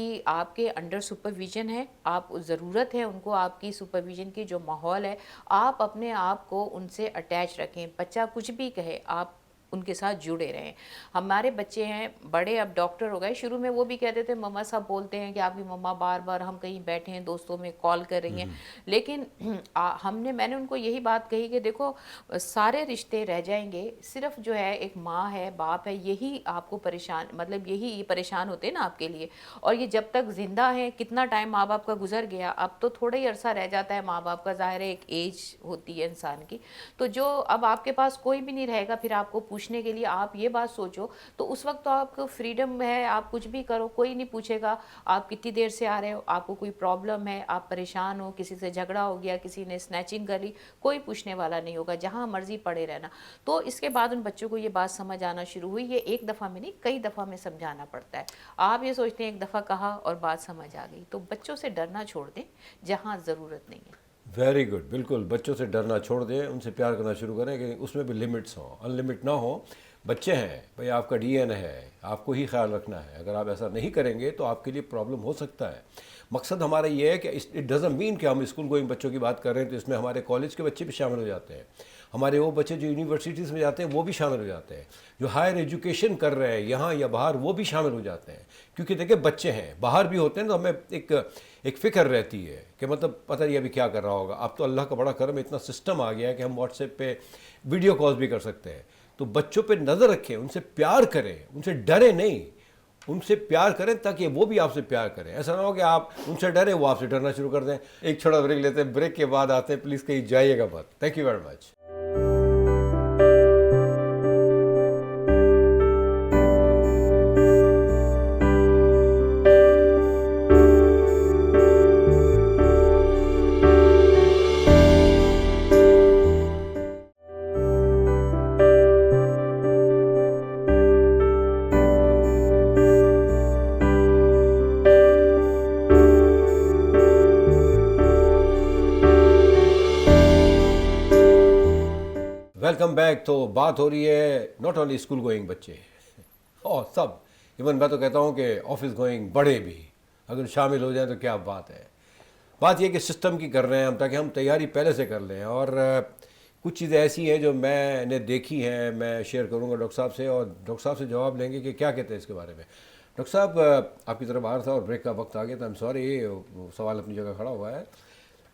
[SPEAKER 2] کے انڈر سپرویژن ہے، آپ ضرورت ہے ان کو آپ کی سپرویژن کی، جو ماحول ہے آپ اپنے آپ کو ان سے اٹیچ رکھیں. بچہ کچھ بھی کہے آپ ان کے ساتھ جڑے رہیں. ہمارے بچے ہیں بڑے اب ڈاکٹر ہو گئے، شروع میں وہ بھی کہتے تھے مما صاحب بولتے ہیں کہ آپ کی مما بار بار ہم کہیں بیٹھے ہیں دوستوں میں کال کر رہی ہیں، لیکن میں نے ان کو یہی بات کہی کہ دیکھو سارے رشتے رہ جائیں گے، صرف جو ہے ایک ماں ہے باپ ہے یہی آپ کو پریشان، مطلب یہی پریشان ہوتے ہیں نا آپ کے لیے. اور یہ جب تک زندہ ہیں کتنا ٹائم ماں باپ کا گزر گیا، اب تو تھوڑا ہی عرصہ رہ جاتا ہے ماں باپ کا، ظاہر ہے ایک ایج ہوتی ہے انسان کی. تو جو اب آپ کے پاس کوئی بھی نہیں رہے گا پھر آپ کو پوچھنے کے لیے، آپ یہ بات سوچو تو اس وقت تو آپ کو فریڈم ہے، آپ کچھ بھی کرو، کوئی نہیں پوچھے گا آپ کتنی دیر سے آ رہے ہو، آپ کو کوئی پرابلم ہے، آپ پریشان ہو، کسی سے جھگڑا ہو گیا، کسی نے سنیچنگ کر لی، کوئی پوچھنے والا نہیں ہوگا، جہاں مرضی پڑے رہنا. تو اس کے بعد ان بچوں کو یہ بات سمجھ آنا شروع ہوئی. یہ ایک دفعہ میں نہیں کئی دفعہ میں سمجھانا پڑتا ہے. آپ یہ سوچتے ہیں ایک دفعہ کہا اور بات سمجھ آ گئی. تو بچوں سے ڈرنا چھوڑ دیں جہاں ضرورت نہیں ہے.
[SPEAKER 1] Very good. بالکل بچوں سے ڈرنا چھوڑ دیں، ان سے پیار کرنا شروع کریں کہ اس میں بھی لمٹس ہوں، ان لمٹ نہ ہوں. بچے ہیں بھئی، آپ کا ڈی این ہے، آپ کو ہی خیال رکھنا ہے. اگر آپ ایسا نہیں کریں گے تو آپ کے لیے پرابلم ہو سکتا ہے. مقصد ہمارا یہ ہے کہ اٹ ڈزنٹ مین کہ ہم اسکول گوئنگ بچوں کی بات کر رہے ہیں تو اس میں ہمارے کالج کے بچے بھی شامل ہو جاتے ہیں، ہمارے وہ بچے جو یونیورسٹیز میں جاتے ہیں وہ بھی شامل ہو جاتے ہیں، جو ہائر ایجوکیشن کر رہے ہیں یہاں یا باہر وہ بھی شامل ہو جاتے ہیں. کیونکہ دیکھیں بچے ہیں باہر بھی ہوتے ہیں تو ہمیں ایک فکر رہتی ہے کہ مطلب پتہ نہیں ابھی کیا کر رہا ہوگا. اب تو اللہ کا بڑا کرم اتنا سسٹم آ گیا ہے کہ ہم واٹس ایپ پہ ویڈیو کالز بھی کر سکتے ہیں. تو بچوں پہ نظر رکھیں، ان سے پیار کریں، ان سے ڈرے نہیں، ان سے پیار کریں تاکہ وہ بھی آپ سے پیار کریں. ایسا نہ ہو کہ آپ ان سے ڈریں وہ آپ سے ڈرنا شروع کر دیں. ایک چھوٹا بریک لیتے ہیں، بریک کے بعد آتے ہیں. پلیز کہیں جائیے گا مت. Thank you very much. Welcome back. تو بات ہو رہی ہے ناٹ اونلی اسکول گوئنگ بچے اور سب، ایون میں تو کہتا ہوں کہ آفس گوئنگ بڑے بھی اگر شامل ہو جائیں تو کیا بات ہے. بات یہ کہ سسٹم کی کر رہے ہیں ہم تاکہ ہم تیاری پہلے سے کر لیں. اور کچھ چیزیں ایسی ہیں جو میں نے دیکھی ہیں، میں شیئر کروں گا ڈاکٹر صاحب سے، اور ڈاکٹر صاحب سے جواب لیں گے کہ کیا کہتے ہیں اس کے بارے میں. ڈاکٹر صاحب آپ کی طرف آ رہا تھا اور بریک کا وقت آ گیا تھا. سوری، سوال اپنی جگہ کھڑا ہوا ہے.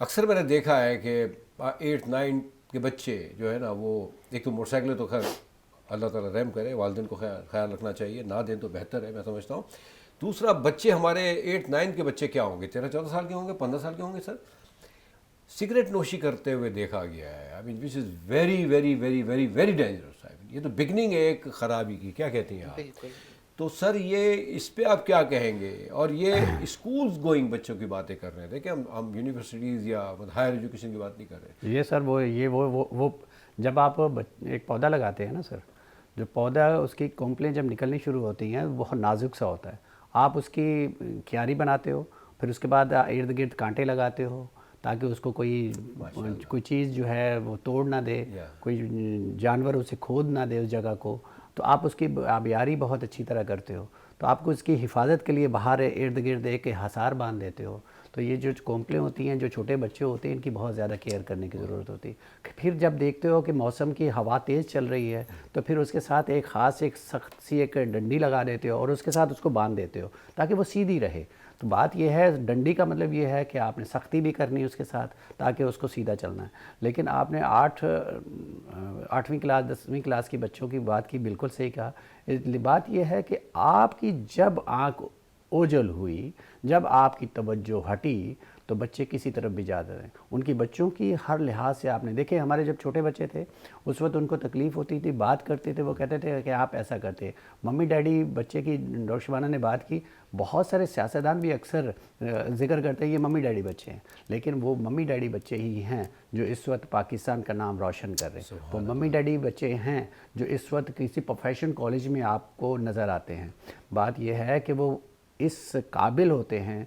[SPEAKER 1] اکثر میں نے دیکھا ہے کہ 8-9 کے بچے جو ہے نا، وہ ایک تو موٹر سائیکلیں تو خیر اللہ تعالیٰ رحم کرے، والدین کو خیال رکھنا چاہیے، نہ دیں تو بہتر ہے میں سمجھتا ہوں. دوسرا بچے ہمارے 8-9 کے بچے کیا ہوں گے، 13-14 سال کے ہوں گے، 15 سال کے ہوں گے سر، سگریٹ نوشی کرتے ہوئے دیکھا گیا ہے. I mean which is very very very very very dangerous. یہ تو بگننگ ہے ایک خرابی کی. کیا کہتی ہیں آپ؟
[SPEAKER 2] بالکل.
[SPEAKER 1] تو سر یہ اس پہ آپ کیا کہیں گے؟ اور یہ اسکولز گوئنگ بچوں کی باتیں کر رہے ہیں، دیکھیں ہم یونیورسٹیز یا ہائر ایجوکیشن کی بات نہیں کر رہے.
[SPEAKER 3] یہ سر وہ جب آپ ایک پودا لگاتے ہیں نا سر، جو پودا اس کی کونپلیں جب نکلنی شروع ہوتی ہیں بہت نازک سا ہوتا ہے. آپ اس کی کیاری بناتے ہو، پھر اس کے بعد ارد گرد کانٹے لگاتے ہو تاکہ اس کو کوئی چیز جو ہے وہ توڑ نہ دے، کوئی جانور اسے کھود نہ دے اس جگہ کو. تو آپ اس کی آبیاری بہت اچھی طرح کرتے ہو. تو آپ کو اس کی حفاظت کے لیے باہر ارد گرد ایک حصار باندھ دیتے ہو. تو یہ جو کونپلیں ہوتی ہیں، جو چھوٹے بچے ہوتے ہیں، ان کی بہت زیادہ کیئر کرنے کی ضرورت ہوتی ہے. پھر جب دیکھتے ہو کہ موسم کی ہوا تیز چل رہی ہے تو پھر اس کے ساتھ ایک خاص ایک سخت سی ایک ڈنڈی لگا دیتے ہو اور اس کے ساتھ اس کو باندھ دیتے ہو تاکہ وہ سیدھی رہے. تو بات یہ ہے، ڈنڈی کا مطلب یہ ہے کہ آپ نے سختی بھی کرنی ہے اس کے ساتھ تاکہ اس کو سیدھا چلنا ہے. لیکن آپ نے 8ویں کلاس 10ویں کلاس کی بچوں کی بات کی، بالکل صحیح کہا. بات یہ ہے کہ آپ کی جب آنکھ اوجل ہوئی، جب آپ کی توجہ ہٹی تو بچے کسی طرف بھی جاتے ہیں. ان کی بچوں کی ہر لحاظ سے آپ نے دیکھے, ہمارے جب چھوٹے بچے تھے اس وقت ان کو تکلیف ہوتی تھی, بات کرتے تھے, وہ کہتے تھے کہ آپ ایسا کرتے. ممی ڈیڈی بچے کی ڈاکٹر شبانہ نے بات کی, بہت سارے سیاستدان بھی اکثر ذکر کرتے ہیں یہ ممی ڈیڈی بچے ہیں, لیکن وہ ممی ڈیڈی بچے ہی ہیں جو اس وقت پاکستان کا نام روشن کر رہے ہیں. وہ ممی ڈیڈی بچے ہیں جو اس وقت کسی پروفیشن کالج میں آپ کو نظر آتے ہیں. بات یہ ہے کہ وہ اس قابل ہوتے ہیں,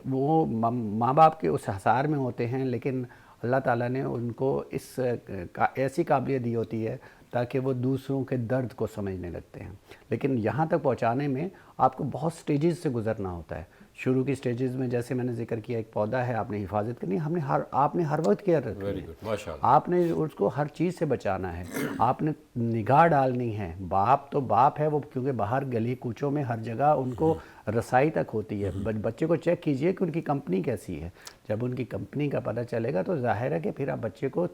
[SPEAKER 3] وہ ماں باپ کے اس حصار میں ہوتے ہیں, لیکن اللہ تعالیٰ نے ان کو ایسی قابلیت دی ہوتی ہے تاکہ وہ دوسروں کے درد کو سمجھنے لگتے ہیں. لیکن یہاں تک پہنچانے میں آپ کو بہت سٹیجز سے گزرنا ہوتا ہے. شروع کی سٹیجز میں جیسے میں نے ذکر کیا, ایک پودا ہے, آپ نے حفاظت کرنی ہے, آپ نے ہر وقت کیئر رکھنی ہے, آپ نے اس کو ہر چیز سے بچانا ہے, آپ نے نگاہ ڈالنی ہے. باپ تو باپ ہے وہ, کیونکہ باہر گلی کوچوں میں ہر جگہ ان کو رسائی تک ہوتی ہے. بچے کو چیک کیجئے کہ ان کی کمپنی کیسی ہے. جب ان کی کمپنی کا پتہ چلے گا تو ظاہر ہے کہ پھر آپ بچے کو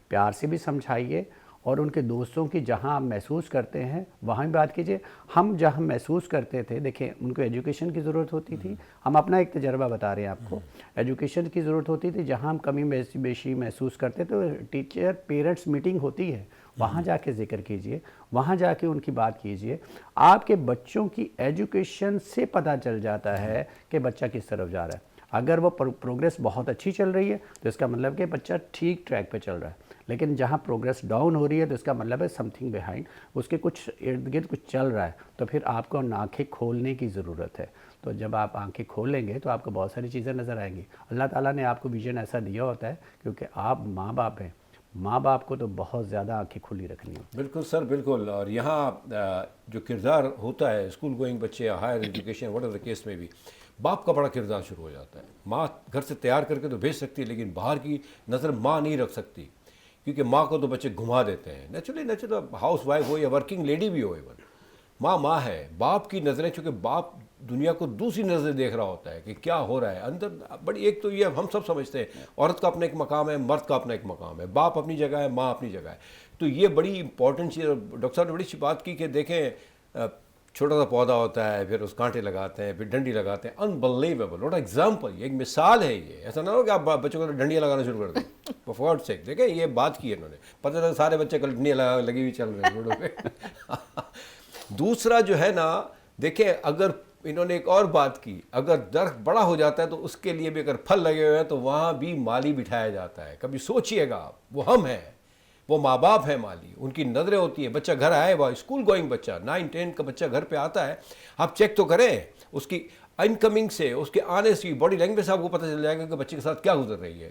[SPEAKER 3] پیار سے بھی سمجھائیے, اور ان کے دوستوں کی جہاں آپ محسوس کرتے ہیں وہاں بھی بات کیجئے. ہم جہاں محسوس کرتے تھے, دیکھیں ان کو ایجوکیشن کی ضرورت ہوتی تھی, ہم اپنا ایک تجربہ بتا رہے ہیں آپ کو, ایجوکیشن کی ضرورت ہوتی تھی, جہاں ہم کمی بیشی محسوس کرتے تو ٹیچر پیرنٹس میٹنگ ہوتی ہے, وہاں جا کے ذکر کیجئے, وہاں جا کے ان کی بات کیجئے. آپ کے بچوں کی ایجوکیشن سے پتہ چل جاتا ہے کہ بچہ کس طرف جا رہا ہے. اگر وہ پروگریس بہت اچھی چل رہی ہے تو اس کا مطلب کہ بچہ ٹھیک ٹریک پہ چل رہا ہے, لیکن جہاں پروگریس ڈاؤن ہو رہی ہے تو اس کا مطلب ہے سم تھنگ بیہائنڈ, اس کے کچھ ارد گرد کچھ چل رہا ہے. تو پھر آپ کو آنکھیں کھولنے کی ضرورت ہے. تو جب آپ آنکھیں کھولیں گے تو آپ کو بہت ساری چیزیں نظر آئیں گی. اللہ تعالیٰ نے آپ کو ویژن ایسا دیا ہوتا ہے کیونکہ آپ ماں باپ ہیں. ماں باپ کو تو بہت زیادہ آنکھیں کھلی رکھنی ہوتی ہیں.
[SPEAKER 1] بالکل سر, بالکل. اور یہاں جو کردار ہوتا ہے اسکول گوئنگ بچے یا higher education whatever case میں بھی, باپ کا بڑا کردار شروع ہو جاتا ہے. ماں گھر سے تیار کر کے تو بھیج سکتی ہے, لیکن باہر کی نظر ماں نہیں رکھ سکتی, کیونکہ ماں کو تو بچے گھما دیتے ہیں. نیچرلی ہاؤس وائف ہو یا ورکنگ لیڈی بھی ہو, ایون ماں ہے. باپ کی نظریں, چونکہ باپ دنیا کو دوسری نظر دیکھ رہا ہوتا ہے کہ کیا ہو رہا ہے اندر. بڑی ایک تو یہ ہم سب سمجھتے ہیں عورت کا اپنا ایک مقام ہے, مرد کا اپنا ایک مقام ہے, باپ اپنی جگہ ہے, ماں اپنی جگہ ہے. تو یہ بڑی امپورٹنٹ چیز. ڈاکٹر صاحب نے بڑی اچھی بات کی کہ دیکھیں چھوٹا سا پودا ہوتا ہے, پھر اس کانٹے لگاتے ہیں, پھر ڈنڈی لگاتے ہیں. انبلیویبل, واٹ ایگزامپل, یہ ایک مثال ہے. یہ ایسا نہ ہو کہ آپ بچوں کو ڈنڈیاں لگانا شروع کر دیں. فار گاڈ سیک, دیکھیں یہ بات کی ہے انہوں نے, پتہ چلا سارے بچے کل ڈنڈیاں لگی ہوئی چل رہے ہیں روڈوں پہ. دوسرا جو ہے نا, دیکھیں اگر انہوں نے ایک اور بات کی, اگر درخت بڑا ہو جاتا ہے تو اس کے لیے بھی اگر پھل لگے ہوئے ہیں تو وہاں بھی مالی بٹھایا جاتا ہے. کبھی سوچئے گا آپ, وہ ہم ہیں, وہ ماں باپ ہیں مالی, ان کی نظریں ہوتی ہیں. بچہ گھر آئے, وہ اسکول گوئنگ بچہ 9-10 کا بچہ گھر پہ آتا ہے, آپ چیک تو کریں اس کی انکمنگ سے, اس کے آنے سے, باڈی لینگویج سے آپ کو پتہ چل جائے گا کہ بچے کے ساتھ کیا گزر رہی ہے.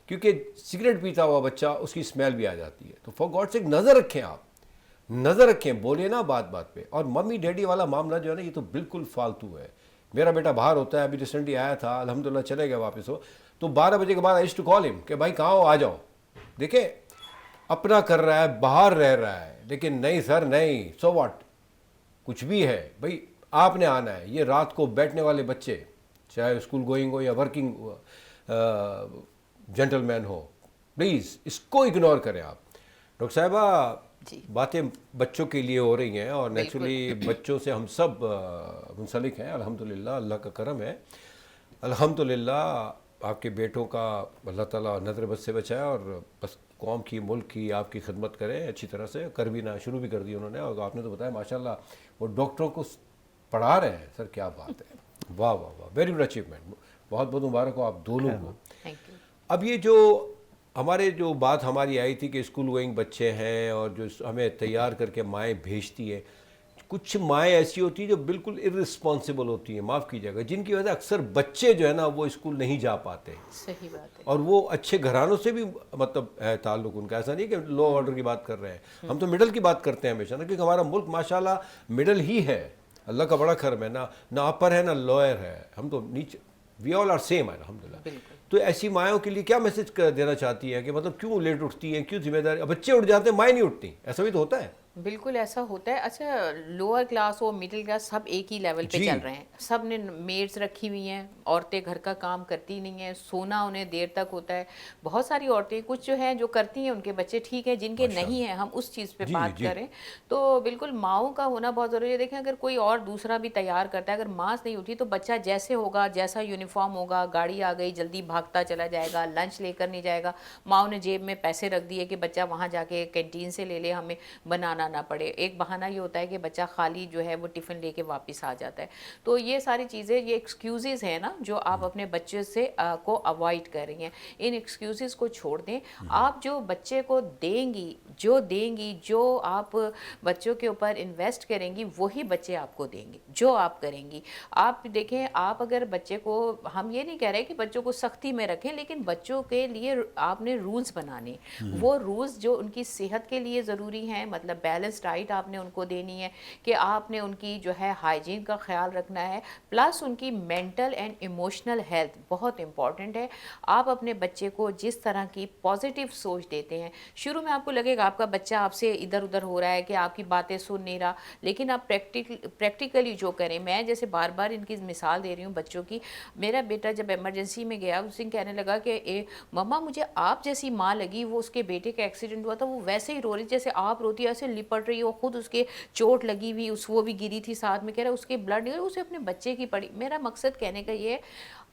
[SPEAKER 1] کیونکہ سگریٹ پیتا ہوا بچہ, اس کی اسمیل بھی آ جاتی ہے. تو فار گاڈ سیک نظر رکھیں, آپ نظر رکھیں, بولے نا بات بات پہ. اور ممی ڈیڈی والا معاملہ جو ہے نا, یہ تو بالکل فالتو ہے. میرا بیٹا باہر ہوتا ہے, ابھی ریسنٹلی آیا تھا, الحمدللہ چلے گیا واپس ہو, تو 12 بجے کے بعد آئی یوزڈ ٹو کال ہم کہ بھائی کہاں ہو, آ جاؤ. دیکھیں اپنا کر رہا ہے, باہر رہ رہا ہے, لیکن نہیں سر نہیں, سو واٹ, کچھ بھی ہے بھائی آپ نے آنا ہے. یہ رات کو بیٹھنے والے بچے, چاہے اسکول گوئنگ ہو یا ورکنگ جینٹل مین ہو, پلیز اس کو اگنور کریں آپ. ڈاکٹر صاحبہ باتیں بچوں کے لیے ہو رہی ہیں, اور نیچرلی بچوں سے ہم سب منسلک ہیں الحمدللہ, اللہ کا کرم ہے الحمدللہ. آپ کے بیٹوں کا اللہ تعالیٰ نظر بد سے بچائے, اور بس قوم کی, ملک کی آپ کی خدمت کریں اچھی طرح سے. کر بھی نہ شروع بھی کر دی انہوں نے, اور آپ نے تو بتایا ماشاءاللہ وہ ڈاکٹروں کو پڑھا رہے ہیں. سر کیا بات ہے, واہ واہ واہ, ویری گڈ اچیومنٹ, بہت بہت مبارک ہو آپ دونوں کو. اب یہ جو ہمارے جو بات ہماری آئی تھی کہ اسکول گوئنگ بچے ہیں اور جو ہمیں تیار کر کے مائیں بھیجتی ہیں, کچھ مائیں ایسی ہوتی ہیں جو بالکل ارسپانسبل ہوتی ہیں, معاف کیجیے گا, جن کی وجہ سے اکثر بچے جو ہے نا وہ اسکول نہیں جا پاتے.
[SPEAKER 2] صحیح بات ہے.
[SPEAKER 1] اور وہ اچھے گھرانوں سے بھی مطلب ہے تعلق ان کا, ایسا نہیں کہ لو آرڈر کی بات کر رہے ہیں, ہم تو مڈل کی بات کرتے ہیں ہمیشہ نا, کیونکہ ہمارا ملک ماشاءاللہ مڈل ہی ہے, اللہ کا بڑا کرم ہے. نہ اپر ہے نہ لوئر ہے, ہم تو نیچے, وی آل آر سیم الحمدللہ. تو ایسی مائوں کے لیے کیا میسج دینا چاہتی ہے کہ مطلب کیوں لیٹ اٹھتی ہیں, کیوں ذمہ داری, بچے اٹھ جاتے ہیں مائیں نہیں اٹھتی, ایسا بھی تو ہوتا ہے.
[SPEAKER 2] بالکل ایسا ہوتا ہے. اچھا لوور کلاس ہو مڈل کلاس سب ایک ہی لیول پہ
[SPEAKER 1] جی.
[SPEAKER 2] چل رہے ہیں, سب نے میڈز رکھی ہوئی ہیں, عورتیں گھر کا کام کرتی نہیں ہیں, سونا انہیں دیر تک ہوتا ہے. بہت ساری عورتیں کچھ جو ہیں جو کرتی ہیں ان کے بچے ٹھیک ہیں, جن کے نہیں ہیں ہم اس چیز پہ
[SPEAKER 1] جی
[SPEAKER 2] بات
[SPEAKER 1] جی.
[SPEAKER 2] کریں تو بالکل ماؤں کا ہونا بہت ضروری ہے. دیکھیں اگر کوئی اور دوسرا بھی تیار کرتا ہے, اگر ماں نہیں اٹھی تو بچہ جیسے ہوگا, جیسا یونیفارم ہوگا, گاڑی آ گئی جلدی بھاگتا چلا جائے گا, لنچ لے کر نہیں جائے گا, ماؤں نے جیب میں پیسے رکھ دیے کہ بچہ وہاں جا کے کینٹین سے لے لے, ہمیں بنانا نہ پڑے. ایک بہانہ یہ ہوتا ہے کہ بچہ خالی جو ہے وہ ٹفن لے کے واپس آ جاتا ہے. تو یہ ساری چیزیں, یہ ایکسکیوزز ہیں نا جو آپ اپنے بچے سے کو اوائڈ کر رہی ہیں. ان ایکسکیوزز کو چھوڑ دیں. آپ جو بچے کو دیں گی, جو آپ بچوں کے اوپر انویسٹ کریں گی وہی بچے آپ کو دیں گے جو آپ کریں گی. آپ دیکھیں, آپ اگر بچے کو, ہم یہ نہیں کہہ رہے کہ بچوں کو سختی میں رکھیں, لیکن بچوں کے لیے آپ نے رولز بنانے, وہ رولز جو ان کی صحت کے لیے ضروری ہیں, مطلب بیلنس ڈائٹ آپ نے ان کو دینی ہے, کہ آپ نے ان کی جو ہے ہائیجین کا خیال رکھنا ہے, پلس ان کی مینٹل اینڈ ایموشنل ہیلتھ بہت امپورٹنٹ ہے. آپ اپنے بچے کو جس طرح کی پازیٹیو سوچ دیتے ہیں, شروع میں آپ کو لگے گا آپ کا بچہ آپ سے ادھر ادھر ہو رہا ہے کہ آپ کی باتیں سن نہیں رہا, لیکن آپ پریکٹیکلی جو کریں, میں جیسے بار بار ان کی مثال دے رہی ہوں بچوں کی. میرا بیٹا جب ایمرجنسی میں گیا, اس دن کہنے لگا کہ مما مجھے آپ جیسی ماں لگی, وہ اس کے بیٹے کا ایکسیڈنٹ ہوا تھا, وہ ویسے ہی رو رہی جیسے آپ روتی ہے, ایسے لپٹ رہی ہو, خود اس کے چوٹ لگی ہوئی, وہ بھی گری تھی ساتھ میں, کہہ رہا اس کے بلڈ نکل, اسے اپنے بچے کی پڑی. میرا مقصد کہنے کا یہ ہے,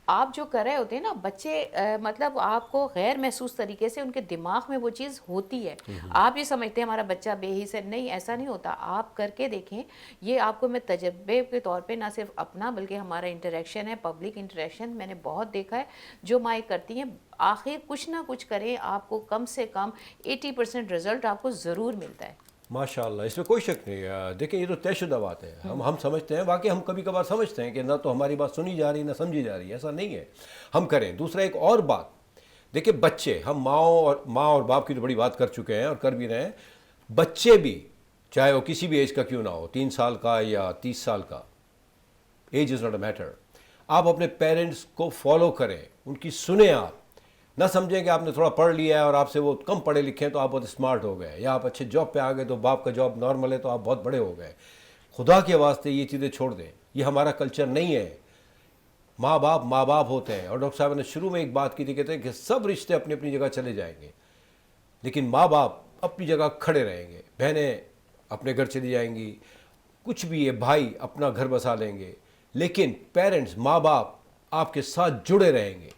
[SPEAKER 2] آپ جو کر رہے ہوتے ہیں نا بچے, مطلب آپ کو غیر محسوس طریقے سے ان کے دماغ میں وہ چیز ہوتی ہے. آپ یہ سمجھتے ہیں ہمارا بچہ بے حس ہے, نہیں ایسا نہیں ہوتا. آپ کر کے دیکھیں, یہ آپ کو میں تجربے کے طور پہ نہ صرف اپنا بلکہ ہمارا انٹریکشن ہے, پبلک انٹریکشن, میں نے بہت دیکھا ہے جو مائیں کرتی ہیں, آخر کچھ نہ کچھ کریں, آپ کو کم سے کم 80% رزلٹ آپ کو ضرور ملتا ہے.
[SPEAKER 1] ماشاء اللہ, اس میں کوئی شک نہیں ہے. دیکھیں یہ تو طے شدہ بات ہے. ہم سمجھتے ہیں, واقعی ہم کبھی کبھار سمجھتے ہیں کہ نہ تو ہماری بات سنی جا رہی نہ سمجھی جا رہی. ایسا نہیں ہے, ہم کریں. دوسرا ایک اور بات, دیکھیں بچے, ہم ماں اور باپ کی تو بڑی بات کر چکے ہیں اور کر بھی رہے ہیں. بچے بھی, چاہے وہ کسی بھی ایج کا کیوں نہ ہو, 3 سال کا یا 30 سال کا, age is not a matter. آپ اپنے پیرنٹس کو فالو کریں, ان کی سنیں. آپ نہ سمجھیں کہ آپ نے تھوڑا پڑھ لیا ہے اور آپ سے وہ کم پڑھے لکھے ہیں تو آپ بہت اسمارٹ ہو گئے, یا آپ اچھے جاب پہ آ گئے تو باپ کا جاب نارمل ہے تو آپ بہت بڑے ہو گئے. خدا کے واسطے یہ چیزیں چھوڑ دیں, یہ ہمارا کلچر نہیں ہے. ماں باپ ہوتے ہیں. اور ڈاکٹر صاحب نے شروع میں ایک بات کی تھی, کہتے ہیں کہ سب رشتے اپنی اپنی جگہ چلے جائیں گے, لیکن ماں باپ اپنی جگہ کھڑے رہیں گے. بہنیں اپنے گھر چلی جائیں گی, کچھ بھی ہے, بھائی اپنا گھر بسا لیں گے, لیکن پیرنٹس, ماں باپ آپ کے ساتھ جڑے رہیں گے.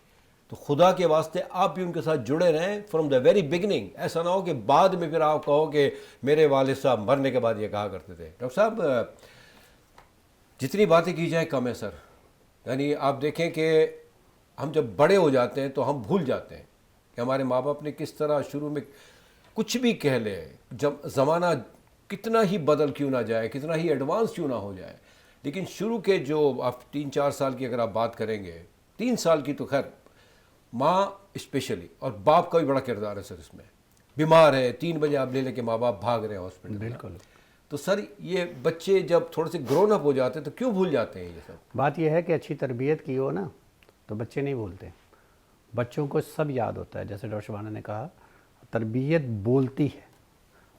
[SPEAKER 1] تو خدا کے واسطے آپ بھی ان کے ساتھ جڑے رہیں فرام دا ویری بگننگ. ایسا نہ ہو کہ بعد میں پھر آپ کہو کہ میرے والد صاحب مرنے کے بعد یہ کہا کرتے تھے. ڈاکٹر صاحب جتنی باتیں کی جائیں کم ہے سر. یعنی آپ دیکھیں کہ ہم جب بڑے ہو جاتے ہیں تو ہم بھول جاتے ہیں کہ ہمارے ماں باپ نے کس طرح شروع میں, کچھ بھی کہہ لیں, جب زمانہ کتنا ہی بدل کیوں نہ جائے, کتنا ہی ایڈوانس کیوں نہ ہو جائے, لیکن شروع کے جو آپ 3-4 سال کی اگر آپ بات کریں گے, 3 سال کی تو خیر, ماں اسپیشلی اور باپ کا بھی بڑا کردار ہے سر. اس میں بیمار ہے 3 بجے آپ لے لے کے ماں باپ بھاگ رہے ہیں ہاسپٹل.
[SPEAKER 3] بالکل.
[SPEAKER 1] تو سر یہ بچے جب تھوڑے سے گرون اپ ہو جاتے ہیں تو کیوں بھول جاتے ہیں یہ سب؟
[SPEAKER 3] بات یہ ہے کہ اچھی تربیت کی ہو نا تو بچے نہیں بولتے, بچوں کو سب یاد ہوتا ہے. جیسے ڈاکٹر شبانہ نے کہا, تربیت بولتی ہے,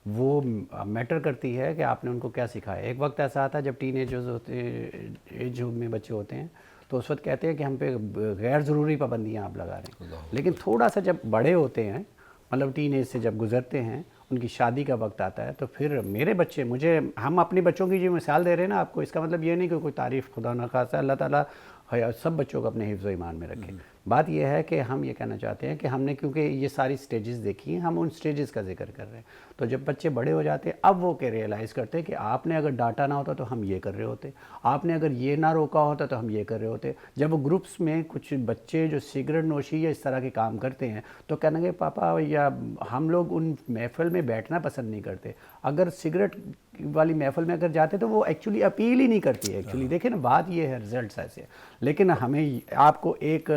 [SPEAKER 3] وہ میٹر کرتی ہے کہ آپ نے ان کو کیا سکھایا. ایک وقت ایسا آتا ہے جب ٹین ایج میں بچے ہوتے ہیں تو اس وقت کہتے ہیں کہ ہم پہ غیر ضروری پابندیاں آپ لگا رہے ہیں. لیکن تھوڑا سا جب بڑے ہوتے ہیں, مطلب ٹین ایج سے جب گزرتے ہیں, ان کی شادی کا وقت آتا ہے, تو پھر میرے بچے, ہم اپنے بچوں کی جو مثال دے رہے ہیں نا آپ کو, اس کا مطلب یہ نہیں کہ کوئی تعریف خدا نہ خاصا, اللہ تعالیٰ سب بچوں کو اپنے حفظ و ایمان میں رکھے. بات یہ ہے کہ ہم یہ کہنا چاہتے ہیں کہ ہم نے کیونکہ یہ ساری سٹیجز دیکھی ہیں, ہم ان سٹیجز کا ذکر کر رہے ہیں. تو جب بچے بڑے ہو جاتے ہیں اب وہ کہ ریئلائز کرتے ہیں کہ آپ نے اگر ڈانٹا نہ ہوتا تو ہم یہ کر رہے ہوتے, آپ نے اگر یہ نہ روکا ہوتا تو ہم یہ کر رہے ہوتے. جب وہ گروپس میں کچھ بچے جو سگریٹ نوشی یا اس طرح کے کام کرتے ہیں تو کہنا کہ پاپا یا ہم لوگ ان محفل میں بیٹھنا پسند نہیں کرتے. اگر سگریٹ والی محفل میں اگر جاتے تو وہ ایکچولی اپیل ہی نہیں کرتی ہے. ایکچولی دیکھیں نا, بات یہ ہے, رزلٹس ایسے. لیکن ہمیں آپ کو ایک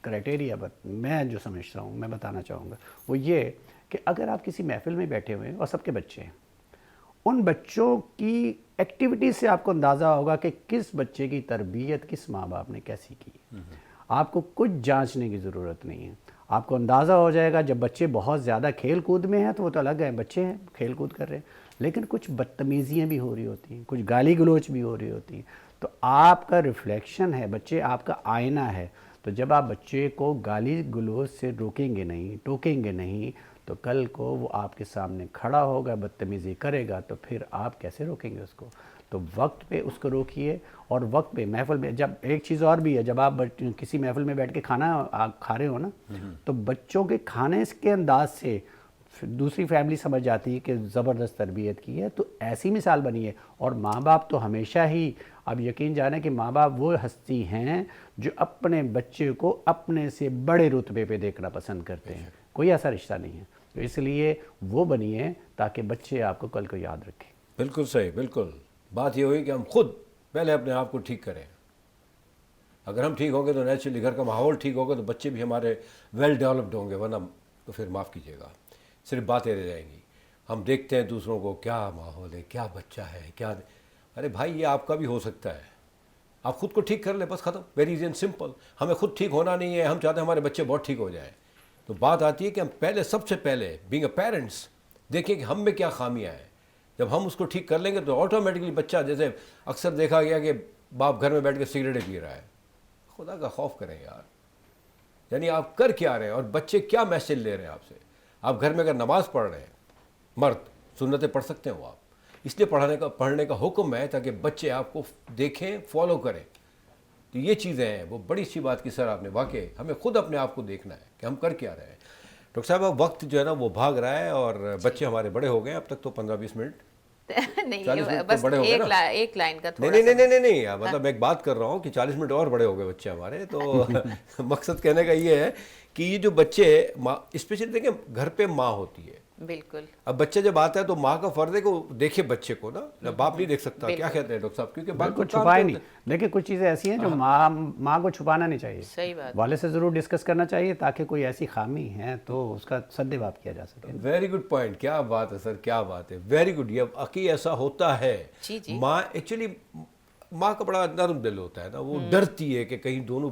[SPEAKER 3] کرائٹیریا میں جو سمجھتا ہوں میں بتانا چاہوں گا, وہ یہ کہ اگر آپ کسی محفل میں بیٹھے ہوئے ہیں اور سب کے بچے ہیں, ان بچوں کی ایکٹیویٹی سے آپ کو اندازہ ہوگا کہ کس بچے کی تربیت کس ماں باپ نے کیسی کی. آپ کو کچھ جانچنے کی ضرورت نہیں ہے. آپ کو اندازہ ہو جائے گا جب بچے بہت زیادہ کھیل کود میں ہیں تو وہ تو الگ ہیں، بچے ہیں کھیل کود کر رہے ہیں، لیکن کچھ بدتمیزیاں بھی ہو رہی ہوتی ہیں، کچھ گالی گلوچ بھی ہو رہی ہوتی ہیں، تو آپ کا ریفلیکشن ہے، بچے آپ کا آئینہ ہے، تو جب آپ بچے کو گالی گلوچ سے روکیں گے نہیں، ٹوکیں گے نہیں، تو کل کو وہ آپ کے سامنے کھڑا ہوگا، بدتمیزی کرے گا، تو پھر آپ کیسے روکیں گے اس کو؟ تو وقت پہ اس کو روکیے، اور وقت پہ محفل میں جب ایک چیز اور بھی ہے، جب آپ کسی محفل میں بیٹھ کے کھانا آپ کھا رہے ہو نا، تو بچوں کے کھانے کے انداز سے دوسری فیملی سمجھ جاتی ہے کہ زبردست تربیت کی ہے، تو ایسی مثال بنی ہے۔ اور ماں باپ تو ہمیشہ ہی، اب یقین جانیں کہ ماں باپ وہ ہستی ہیں جو اپنے بچے کو اپنے سے بڑے رتبے پہ دیکھنا پسند کرتے ہیں، کوئی ایسا رشتہ نہیں ہے، تو اس لیے وہ بنیے تاکہ بچے آپ کو کل کو یاد رکھیں۔
[SPEAKER 1] بالکل صحیح، بالکل بات یہ ہوئی کہ ہم خود پہلے اپنے آپ کو ٹھیک کریں. اگر ہم ٹھیک ہوں گے تو نیچرلی گھر کا ماحول ٹھیک ہوگا تو بچے بھی ہمارے ویل ڈیولپڈ ہوں گے، ورنہ تو پھر معاف کیجیے گا صرف باتیں رہ جائیں گی. ہم دیکھتے ہیں دوسروں کو، کیا ماحول ہے، کیا بچہ ہے، کیا، ارے بھائی یہ آپ کا بھی ہو سکتا ہے، آپ خود کو ٹھیک کر لیں، بس ختم، ویری ایزی اینڈ سمپل. ہمیں خود ٹھیک ہونا نہیں ہے، ہم چاہتے ہیں ہمارے بچے بہت ٹھیک ہو جائیں. تو بات آتی ہے کہ ہم پہلے، سب سے پہلے بینگ اے پیرنٹس دیکھیں کہ ہم میں کیا خامیاں ہیں. جب ہم اس کو ٹھیک کر لیں گے تو آٹومیٹکلی بچہ، جیسے اکثر دیکھا گیا کہ باپ گھر میں بیٹھ کے سگریٹیں پی رہا ہے، خدا کا خوف کریں یار. یعنی آپ کر کیا رہے ہیں اور بچے کیا میسج لے رہے ہیں آپ سے. آپ گھر میں اگر نماز پڑھ رہے ہیں، مرد سنتیں پڑھ سکتے ہو آپ، اس لیے پڑھنے کا حکم ہے تاکہ بچے آپ کو دیکھیں، فالو کریں. تو یہ چیزیں ہیں، وہ بڑی سی بات کی سر آپ نے، واقعی ہمیں خود اپنے آپ کو دیکھنا ہے کہ ہم کر کیا رہے ہیں. ڈاکٹر صاحب اب وقت جو ہے نا وہ بھاگ رہا ہے اور بچے ہمارے بڑے ہو گئے اب تک تو 15-20 منٹ،
[SPEAKER 2] نہیں
[SPEAKER 1] 40 منٹ تو
[SPEAKER 2] بس
[SPEAKER 1] بڑے ہو گئے نا.
[SPEAKER 2] ایک لائن کا
[SPEAKER 1] نہیں
[SPEAKER 2] تھوڑا
[SPEAKER 1] نہیں
[SPEAKER 2] سا
[SPEAKER 1] نہیں نہیں نہیں مطلب میں ایک بات کر رہا ہوں کہ 40 منٹ اور بڑے ہو گئے بچے ہمارے. تو مقصد کہنے کا یہ ہے کہ یہ جو بچے، اسپیشلی دیکھیں گھر پہ ماں ہوتی ہے،
[SPEAKER 2] بالکل
[SPEAKER 1] اب بچہ جب آتا ہے تو ماں کا فرض ہے کہ وہ دیکھے بچے کو نا، باپ نہیں دیکھ سکتا. کیا کہتے ہیں ڈاکٹر صاحب؟ کیونکہ باپ
[SPEAKER 3] بالکل
[SPEAKER 1] تو کام
[SPEAKER 3] چھپائے
[SPEAKER 1] پہ
[SPEAKER 3] نہیں.
[SPEAKER 1] ہوتے ہیں.
[SPEAKER 3] دیکھیں کچھ چیزیں ایسی ہیں جو ماں کو چھپانا نہیں چاہیے،
[SPEAKER 2] صحیح بات.
[SPEAKER 3] والد سے ضرور ڈسکس کرنا چاہیے تاکہ کوئی ایسی خامی ہے تو اس کا سد باب کیا جا سکے.
[SPEAKER 1] ویری گڈ پوائنٹ، کیا بات ہے سر، کیا بات ہے، ویری گڈ. یہ واقعی ایسا ہوتا ہے.
[SPEAKER 2] جی جی
[SPEAKER 1] ماں ایکچولی، ماں کا بڑا نرم دل ہوتا ہے نا، وہ ڈرتی ہے کہ کہیں دونوں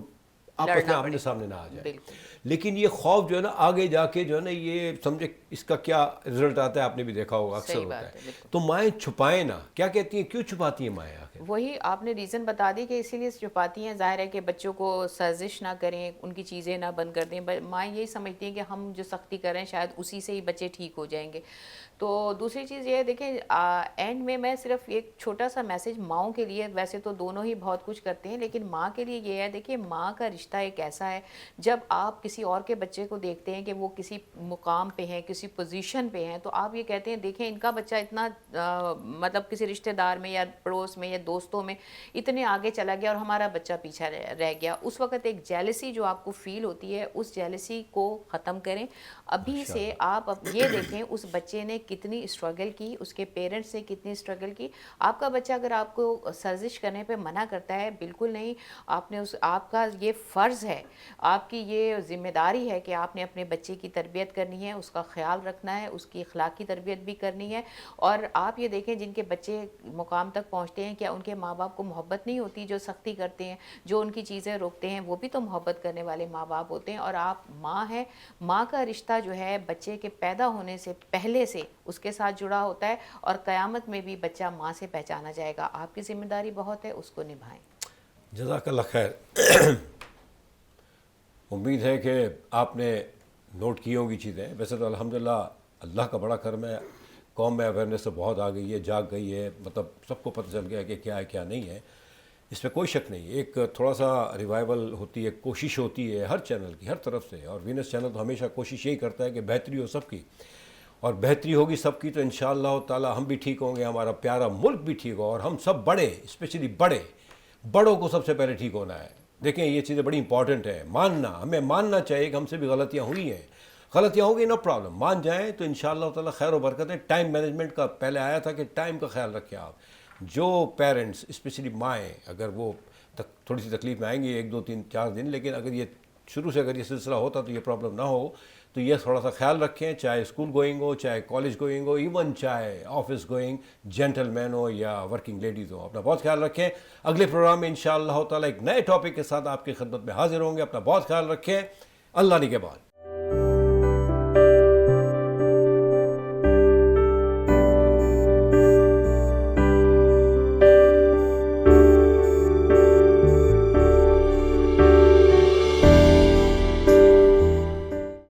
[SPEAKER 1] آپس میں
[SPEAKER 2] لڑنا
[SPEAKER 1] آمنے
[SPEAKER 2] پڑے.
[SPEAKER 1] سامنے نہ آ جائے.
[SPEAKER 2] بالکل
[SPEAKER 1] لیکن یہ خوف جو ہے نا آگے جا کے جو ہے نا، یہ سمجھے اس کا کیا رزلٹ آتا ہے، آپ نے بھی دیکھا ہوگا اکثر
[SPEAKER 2] صحیح
[SPEAKER 1] ہوتا
[SPEAKER 2] بات ہے.
[SPEAKER 1] ہے.
[SPEAKER 2] بالکل
[SPEAKER 1] تو مائیں چھپائیں نا، کیا کہتی ہیں، کیوں چھپاتی ہیں مائیں آخر؟
[SPEAKER 2] وہی آپ نے ریزن بتا دی کہ اسی لیے چھپاتی ہیں. ظاہر ہے کہ بچوں کو سرزش نہ کریں، ان کی چیزیں نہ بند کر دیں. مائیں یہی سمجھتی ہیں کہ ہم جو سختی کر رہے ہیں شاید اسی سے ہی بچے ٹھیک ہو جائیں گے. تو دوسری چیز یہ ہے، دیکھیں اینڈ میں صرف ایک چھوٹا سا میسج ماؤں کے لیے، ویسے تو دونوں ہی بہت کچھ کرتے ہیں لیکن ماں کے لیے یہ ہے، دیکھیں ماں کا رشتہ ایک ایسا ہے، جب آپ کسی اور کے بچے کو دیکھتے ہیں کہ وہ کسی مقام پہ ہیں، کسی پوزیشن پہ ہیں، تو آپ یہ کہتے ہیں دیکھیں ان کا بچہ اتنا مطلب کسی رشتہ دار میں یا پڑوس میں یا دوستوں میں اتنے آگے چلا گیا اور ہمارا بچہ پیچھے رہ گیا. اس وقت ایک جیلسی جو آپ کو فیل ہوتی ہے، اس جیلسی کو ختم کریں. ابھی سے آپ یہ دیکھیں اس بچے نے کتنی اسٹرگل کی، اس کے پیرنٹس نے کتنی اسٹرگل کی. آپ کا بچہ اگر آپ کو سرزش کرنے پہ منع کرتا ہے، بالکل نہیں، آپ کا یہ فرض ہے، آپ کی یہ ذمہ داری ہے کہ آپ نے اپنے بچے کی تربیت کرنی ہے، اس کا خیال رکھنا ہے، اس کی اخلاقی تربیت بھی کرنی ہے. اور آپ یہ دیکھیں جن کے بچے مقام تک پہنچتے ہیں، کیا ان کے ماں باپ کو محبت نہیں ہوتی؟ جو سختی کرتے ہیں، جو ان کی چیزیں روکتے ہیں، وہ بھی تو محبت کرنے والے ماں باپ ہوتے ہیں. اور آپ ماں ہیں، ماں کا رشتہ جو ہے بچے کے پیدا ہونے سے پہلے سے اس کے ساتھ جڑا ہوتا ہے، اور قیامت میں بھی بچہ ماں سے پہچانا جائے گا. آپ کی ذمہ داری بہت ہے، اس کو نبھائیں.
[SPEAKER 1] جزاک اللہ خیر. امید ہے کہ آپ نے نوٹ کی ہوں گی چیزیں. ویسے تو الحمدللہ اللہ کا بڑا کرم ہے، قوم میں اویئرنیس تو بہت آ گئی ہے، جاگ گئی ہے، مطلب سب کو پتہ چل گیا کہ کیا ہے کیا نہیں ہے. اس میں کوئی شک نہیں. ایک تھوڑا سا ریوائول ہوتی ہے، کوشش ہوتی ہے ہر چینل کی، ہر طرف سے، اور وینس چینل تو ہمیشہ کوشش یہی کرتا ہے کہ بہتری ہو سب کی، اور بہتری ہوگی سب کی تو انشاءاللہ تعالی ہم بھی ٹھیک ہوں گے، ہمارا پیارا ملک بھی ٹھیک ہو، اور ہم سب بڑے، اسپیشلی بڑوں کو سب سے پہلے ٹھیک ہونا ہے. دیکھیں یہ چیزیں بڑی امپورٹنٹ ہیں. ہمیں ماننا چاہیے کہ ہم سے بھی غلطیاں ہوئی ہیں. غلطیاں ہوں گی، نو پرابلم، مان جائیں تو انشاءاللہ تعالی خیر و برکت ہے. ٹائم مینجمنٹ کا پہلے آیا تھا کہ ٹائم کا خیال رکھیں آپ. جو پیرنٹس، اسپیشلی مائیں، اگر وہ تھوڑی سی تکلیف میں آئیں گی 1 2 3 4 دن، لیکن اگر یہ شروع سے اگر یہ سلسلہ ہوتا تو یہ پرابلم نہ ہو. تو یہ تھوڑا سا خیال رکھیں، چاہے اسکول گوئنگ ہو، چاہے کالج گوئنگ ہو، ایون چاہے آفس گوئنگ جینٹل مین ہو یا ورکنگ لیڈیز ہو. اپنا بہت خیال رکھیں. اگلے پروگرام میں انشاءاللہ تعالی ایک نئے ٹاپک کے ساتھ آپ کی خدمت میں حاضر ہوں گے. اپنا بہت خیال رکھیں. اللہ نگہبان.